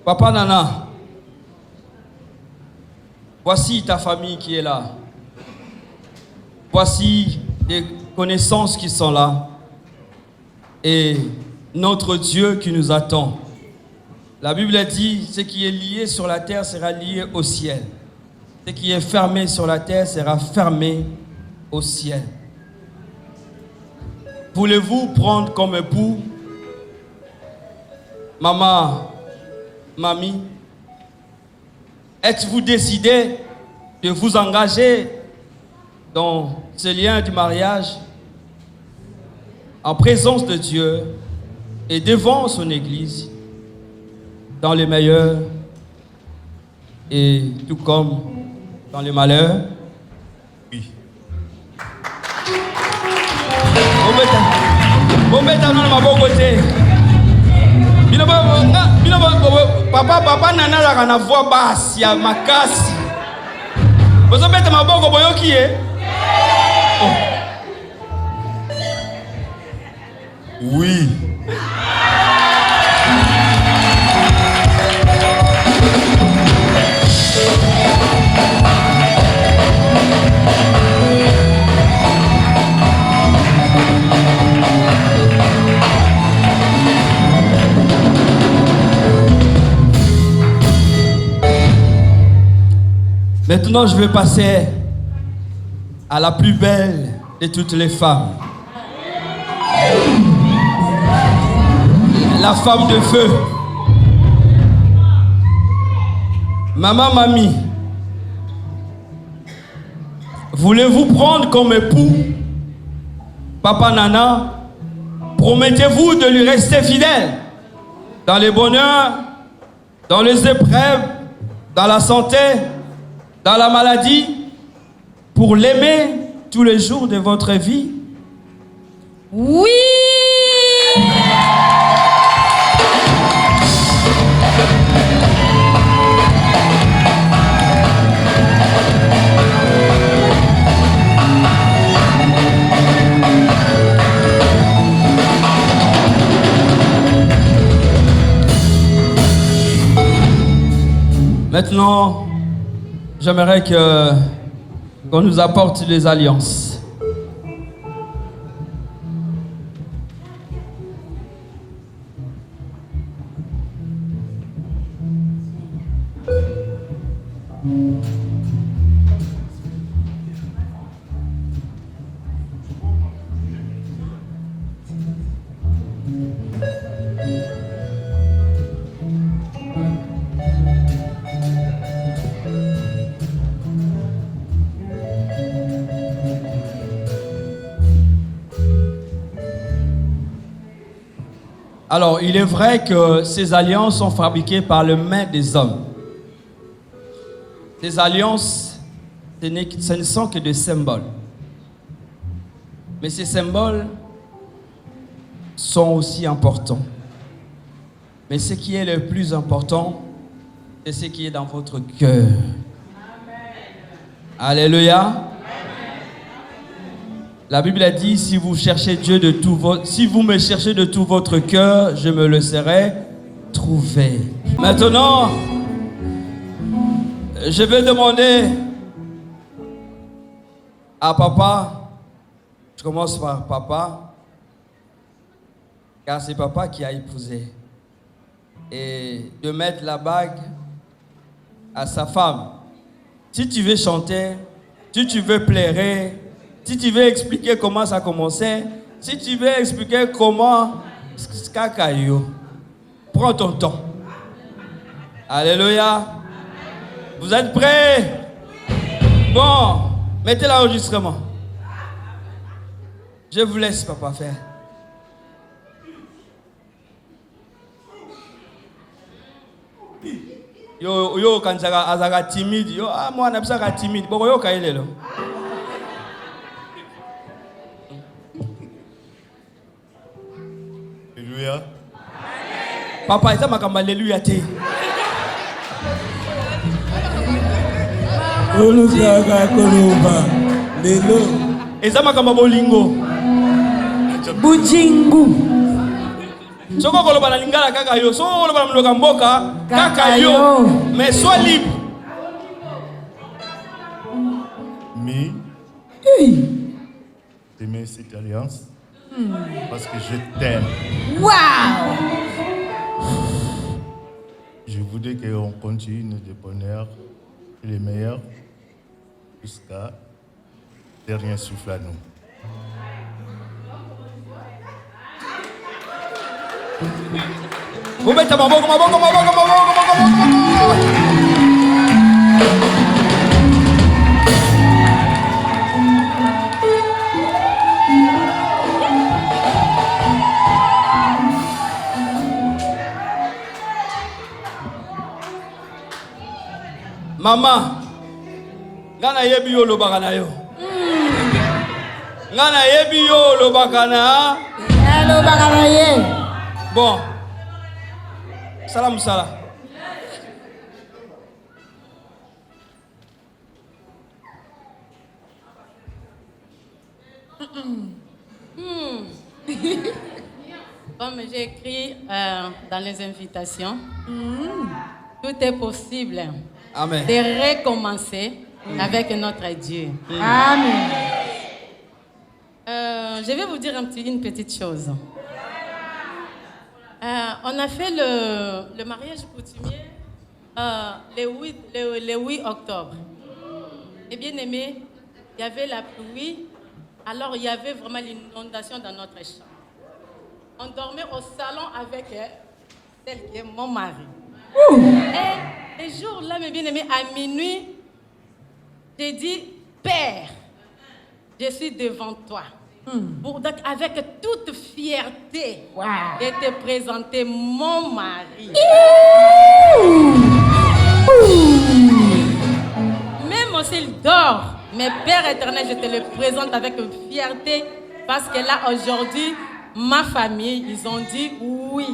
Papa Nana, voici ta famille qui est là. Voici des connaissances qui sont là. Et notre Dieu qui nous attend. La Bible dit, ce qui est lié sur la terre sera lié au ciel. Ce qui est fermé sur la terre sera fermé au ciel. Voulez-vous prendre comme époux mamie? Êtes-vous décidé de vous engager dans ce lien du mariage en présence de Dieu et devant son église, dans les meilleurs et tout comme dans les malheurs. Oui. Papa nana la na voix basse ya makasi. Vous obéissez ma bongo boyo qui est? Oui. Maintenant, je vais passer à la plus belle de toutes les femmes. La femme de feu. Maman, mamie, voulez-vous prendre comme époux Papa Nana? Promettez-vous de lui rester fidèle dans les bonheurs, dans les épreuves, dans la santé, dans la maladie, pour l'aimer tous les jours de votre vie? Oui! Maintenant, j'aimerais qu'on nous apporte les alliances. Alors, il est vrai que ces alliances sont fabriquées par les mains des hommes. Ces alliances, ce ne sont que des symboles. Mais ces symboles sont aussi importants. Mais ce qui est le plus important, c'est ce qui est dans votre cœur. Alléluia. La Bible a dit, si vous cherchez Dieu de tout si vous me cherchez de tout votre cœur, je me le serai trouvé. Maintenant, je vais demander à papa, je commence par papa, car c'est papa qui a épousé, et de mettre la bague à sa femme. Si tu veux chanter, si tu veux pleurer, si tu veux expliquer comment ça a commencé, si tu veux expliquer comment, prends ton temps. Alléluia. Vous êtes prêts? Bon, mettez l'enregistrement. Je vous laisse, papa, faire. Yo quand azaka timide, yo moi na bisa ka timide, boko yo kailelo. Alléluia. Papa, ça m'a comme alléluia te. Oluzaga koloba lelo. Et ça m'a comme bolingo. Bujingu. Soko koloba na lingala kaka yo, soko koloba na mloka mboka kaka yo. Mais sois libre. Mais t'aimes cette alliance parce que je t'aime. Waouh! Je voudrais qu'on continue de bonheur et les meilleurs jusqu'à dernier souffle à nous. Vous mettez maboko. Maman, ngana yebi yo lobakana yo. Ngana yebi yo lobakana. Lobakana ye. Bon. Salam salam. Comme j'ai écrit dans les invitations, tout est possible. Amen. De recommencer avec notre Dieu. Amen. Je vais vous dire une petite chose. On a fait le mariage coutumier le 8 octobre. Et bien aimé, il y avait la pluie, alors il y avait vraiment l'inondation dans notre chambre. On dormait au salon avec celle qui est mon mari. Et les jours-là, mes bien-aimés, à minuit, j'ai dit, Père, je suis devant toi. Donc, avec toute fierté, de te présenter mon mari. Même s'il dort, mais Père éternel, je te le présente avec fierté parce que là, aujourd'hui, ma famille, ils ont dit oui.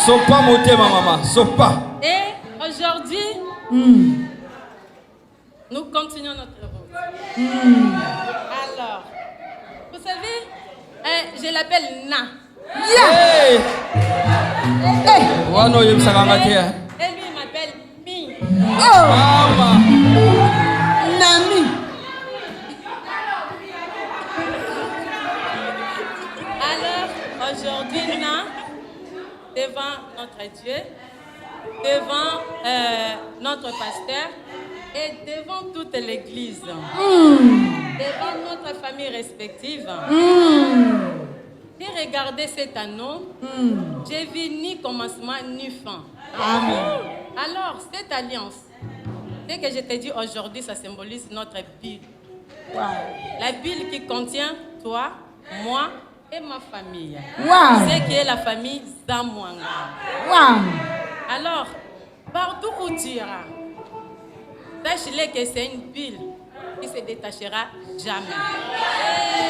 Sopa moté, ma maman, sopa. Et aujourd'hui, nous continuons notre route. Alors, vous savez, je l'appelle Na. Hey! Wano yem sagamate. Et lui, il m'appelle Mi. Mama. Nami. Alors, aujourd'hui, Na, devant notre Dieu, devant notre pasteur et devant toute l'église, devant notre famille respective, j'ai regardé cet anneau, j'ai vu ni commencement ni fin. Alors, cette alliance, ce que je te dis aujourd'hui, ça symbolise notre Bible. La Bible qui contient toi, moi et ma famille. C'est qui est la famille Zamwanga. Alors, partout où tu iras, sache-le que c'est une Bible qui se détachera jamais.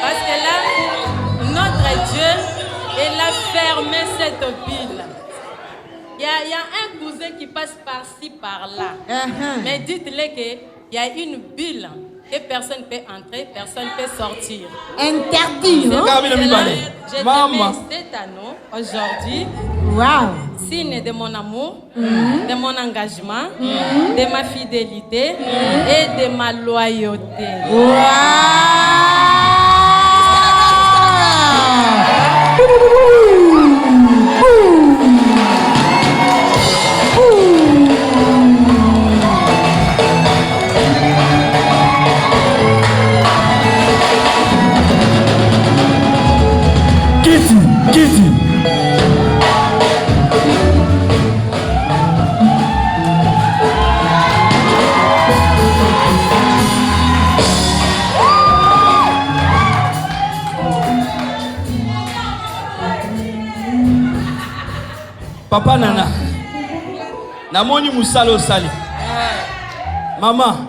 Parce que là, notre Dieu, il a fermé cette Bible. Il y a un cousin qui passe par-ci, par-là. Mais dites-le qu'il y a une Bible que personne ne peut entrer, personne ne peut sortir. Interdit, non? J'ai mis cet anneau aujourd'hui. Signe de mon amour, de mon engagement, de ma fidélité et de ma loyauté. Kitty. Papa Nana, namoni musalo sali. Maman,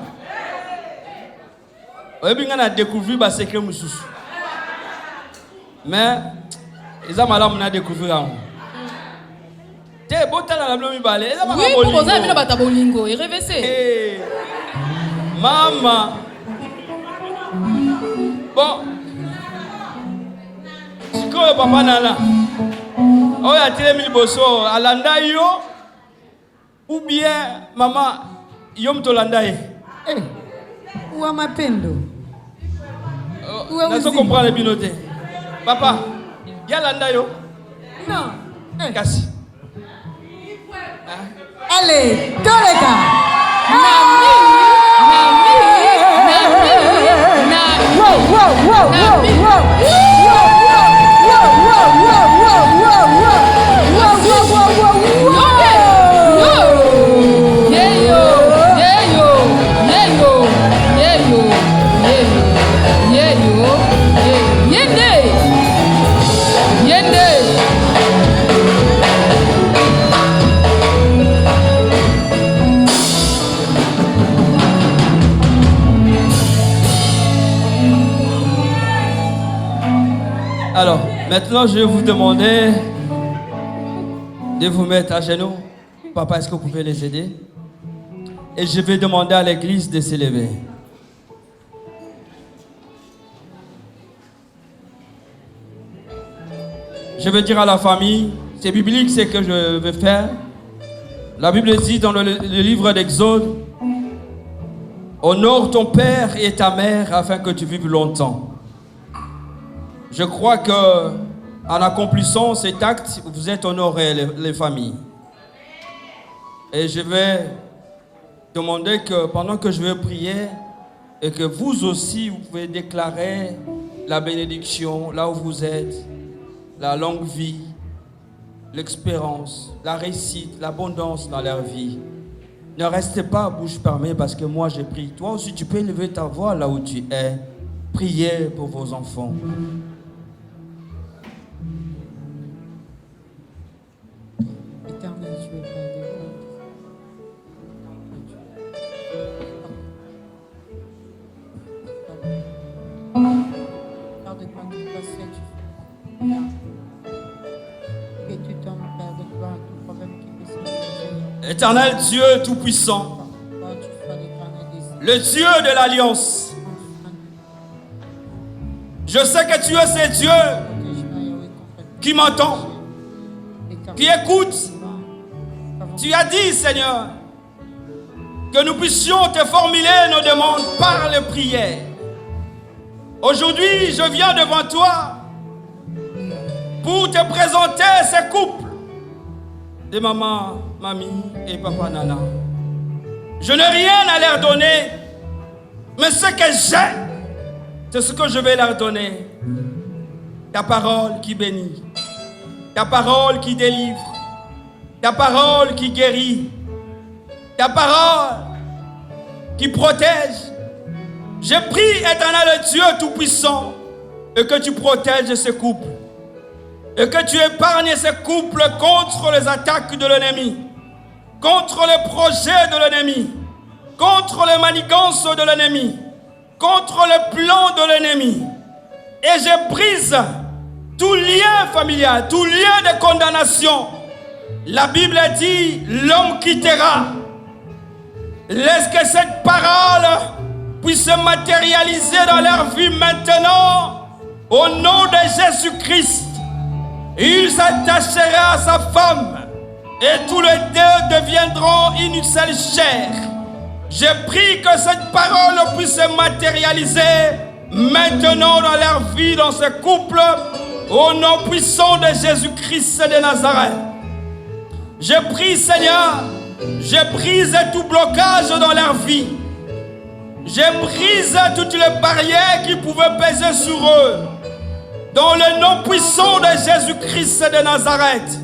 oyebi nga na découvrir ba secret mususu. Mais eza malamu na découvrir yango. Te botala na blomi balé, eza ba bolingo. Oui, pour ça, bino bata bolingo, et revêsé. Hey, maman. Bon. Sikoyo papa Nana. Oyo atelemi liboso alanda yo ou bien maman yo mtolanda ye. Ou mapendo. Nazo comprendre bino te. Papa, ya landa yo? Non. Kasi. Allez, Toreka. Alors, maintenant, je vais vous demander de vous mettre à genoux. Papa, est-ce que vous pouvez les aider? Et je vais demander à l'église de s'élever. Je vais dire à la famille, c'est biblique ce que je vais faire. La Bible dit dans le livre d'Exode, honore ton père et ta mère afin que tu vives longtemps. Je crois que en accomplissant cet acte, vous êtes honorés les familles. Et je vais demander que pendant que je vais prier et que vous aussi vous pouvez déclarer la bénédiction là où vous êtes, la longue vie, l'expérience, la réussite, l'abondance dans leur vie. Ne restez pas à bouche fermée parce que moi j'ai prié. Toi aussi tu peux élever ta voix là où tu es. Priez pour vos enfants. Éternel Dieu, Père des mondes. Pardonne-moi de passer du feu. Que tu donnes, Père de gloire, tout problème qui peut se réaliser. Éternel Dieu Tout-Puissant, le Dieu de l'Alliance, je sais que tu es ce Dieu qui m'entend, qui écoute. Tu as dit, Seigneur, que nous puissions te formuler nos demandes par les prières. Aujourd'hui, je viens devant toi pour te présenter ces couples de maman, mamie et papa Nana. Je n'ai rien à leur donner, mais ce que j'ai, c'est ce que je vais leur donner. Ta parole qui bénit, ta parole qui délivre, ta parole qui guérit, ta parole qui protège. Je prie, éternel Dieu Tout-Puissant, et que tu protèges ces couples, et que tu épargnes ces couples contre les attaques de l'ennemi, contre les projets de l'ennemi, contre les manigances de l'ennemi, contre les plans de l'ennemi. Et je brise tout lien familial, tout lien de condamnation. La Bible dit, l'homme quittera. Laisse que cette parole puisse se matérialiser dans leur vie maintenant, au nom de Jésus-Christ. Il s'attachera à sa femme, et tous les deux deviendront une seule chair. Je prie que cette parole puisse se matérialiser maintenant dans leur vie, dans ce couple, au nom puissant de Jésus-Christ de Nazareth. Je prie, Seigneur, je brise tout blocage dans leur vie. Je brise toutes les barrières qui pouvaient peser sur eux. Dans le nom puissant de Jésus-Christ de Nazareth,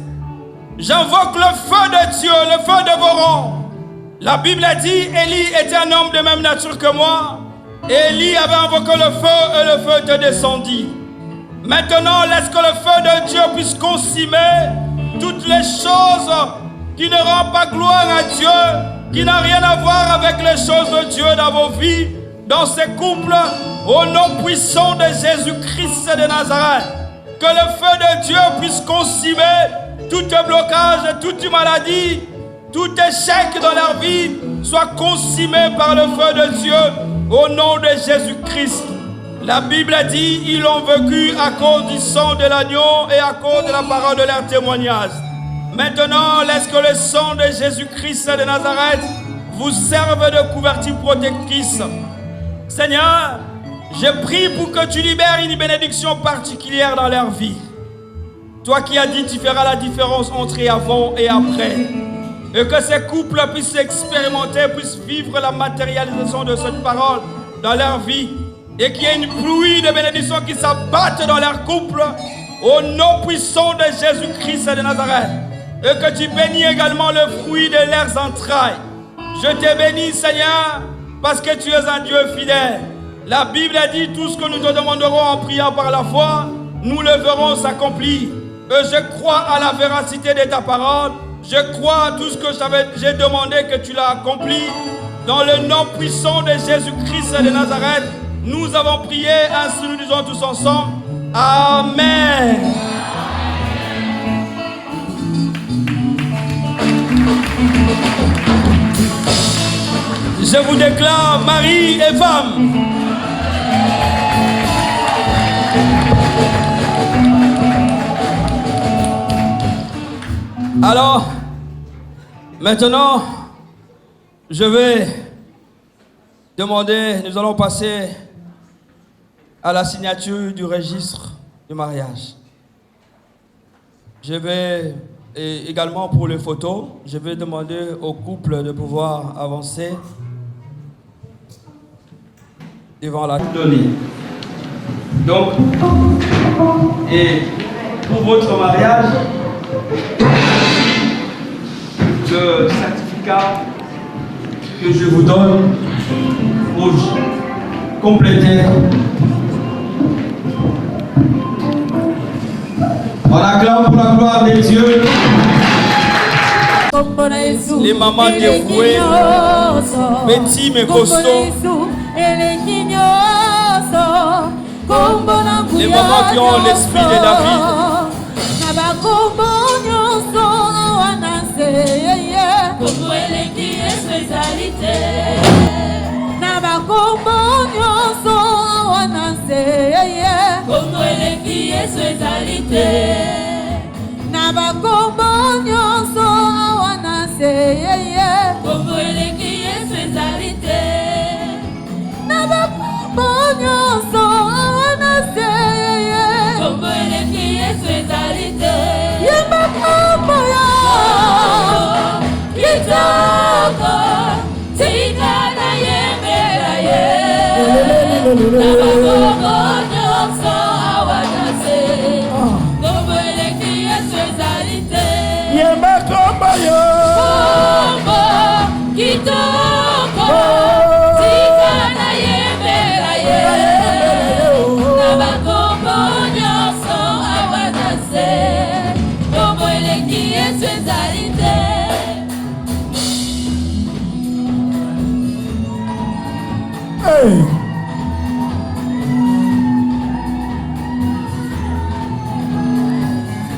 j'invoque le feu de Dieu, le feu de vos rangs. La Bible dit, Élie était un homme de même nature que moi. Élie avait invoqué le feu et le feu te descendit. Maintenant, laisse que le feu de Dieu puisse consumer toutes les choses qui ne rendent pas gloire à Dieu, qui n'ont rien à voir avec les choses de Dieu dans vos vies, dans ces couples, au nom puissant de Jésus-Christ de Nazareth. Que le feu de Dieu puisse consumer tout blocage, toute maladie, tout échec dans leur vie, soit consumé par le feu de Dieu, au nom de Jésus-Christ. La Bible dit, ils ont vécu à cause du sang de l'agneau et à cause de la parole de leur témoignage. Maintenant, laisse que le sang de Jésus-Christ de Nazareth vous serve de couverture protectrice. Seigneur, je prie pour que tu libères une bénédiction particulière dans leur vie. Toi qui as dit, tu feras la différence entre avant et après. Et que ces couples puissent expérimenter, puissent vivre la matérialisation de cette parole dans leur vie. Et qu'il y ait une pluie de bénédictions qui s'abattent dans leur couple au nom puissant de Jésus-Christ de Nazareth. Et que tu bénis également le fruit de leurs entrailles. Je te bénis, Seigneur, parce que tu es un Dieu fidèle. La Bible a dit, tout ce que nous te demanderons en priant par la foi, nous le verrons s'accomplir. Et je crois à la véracité de ta parole. Je crois à tout ce que j'ai demandé, que tu l'as accompli. Dans le nom puissant de Jésus-Christ de Nazareth, nous avons prié, ainsi nous disons tous ensemble. Amen. Je vous déclare mari et femme. Alors, maintenant, je vais demander, nous allons passer à la signature du registre du mariage. Je vais, et également pour les photos, je vais demander au couple de pouvoir avancer devant la donnée. Donc, et pour votre mariage, le certificat que je vous donne pour compléter. On acclame pour la gloire de Dieu. Les mamans dévouées, Betty mais costauds, les mamans qui ont l'esprit de David.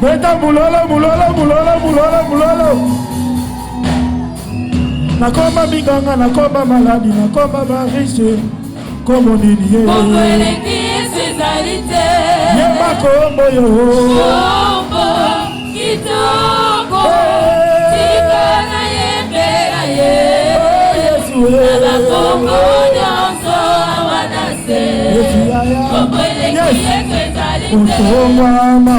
Beta mulolo. Nakomba biganga, nakomba maladi, nakomba barishe. Kombo nini ye? Kombo eleki esezalite. Yemba kombo yo. Kombo kitoko. Tikana yembera ye. Yesu Naba kombo nyonso awanase. Kombo eleki esezalite. Mama,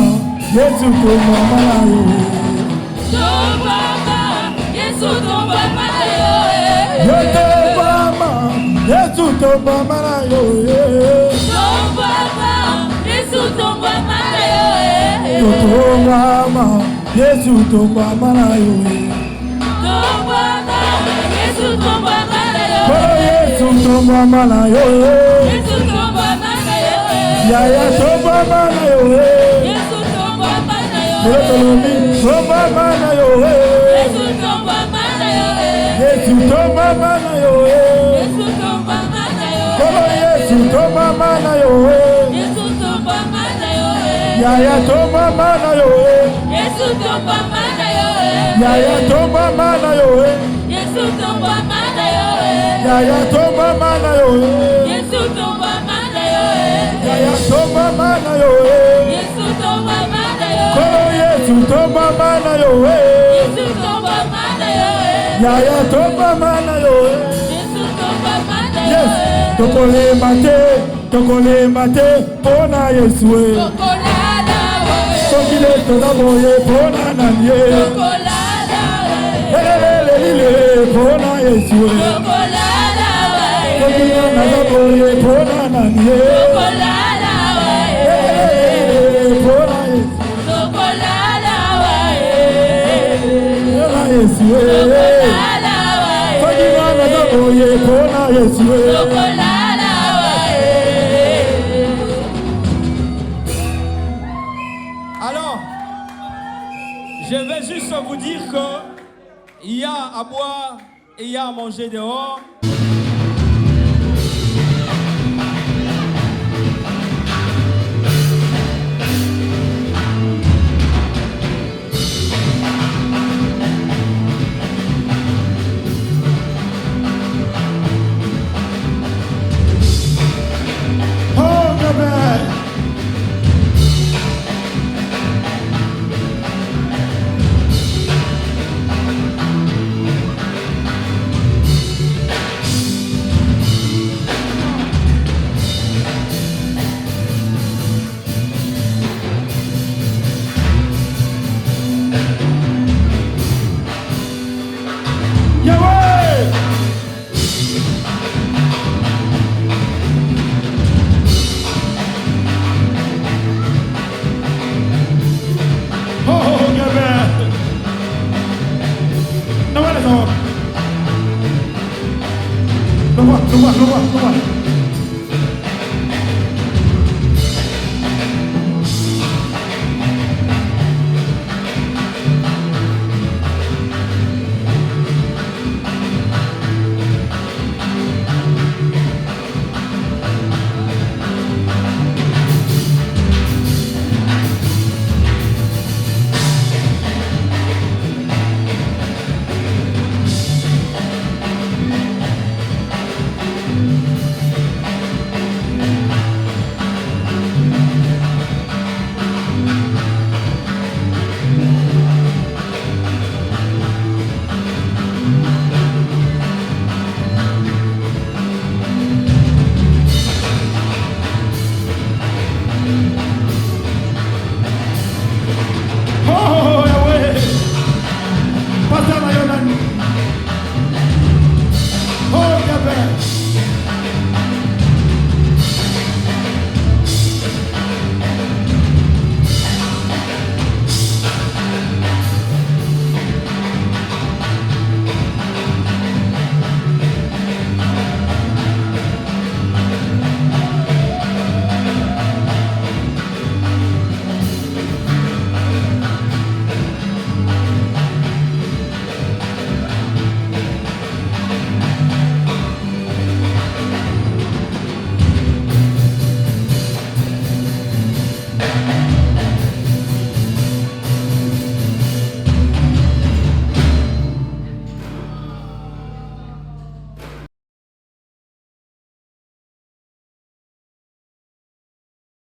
Yesu mama yo. Mama, Yesu mama yo. Yesu mama yo. Mama, Yesu mama yo. Mama yo. Yaya mama yo. Mama yo. Yesu mama yo. Mama yo. Yaya mama yo. Yaya mama yo. Yaya mama yo. Yaya mama yo. Yesu mama yo. Yaya mama yo. Yes, tokole mate, pona Yesu. Sokile todaboye, pona nanye. Lele, pona Yesu. Sokile todaboye, pona nanye. Pona Yesu. Sokile todaboye, pona Yesu. Alors, je vais juste vous dire qu'il y a à boire et il y a à manger dehors.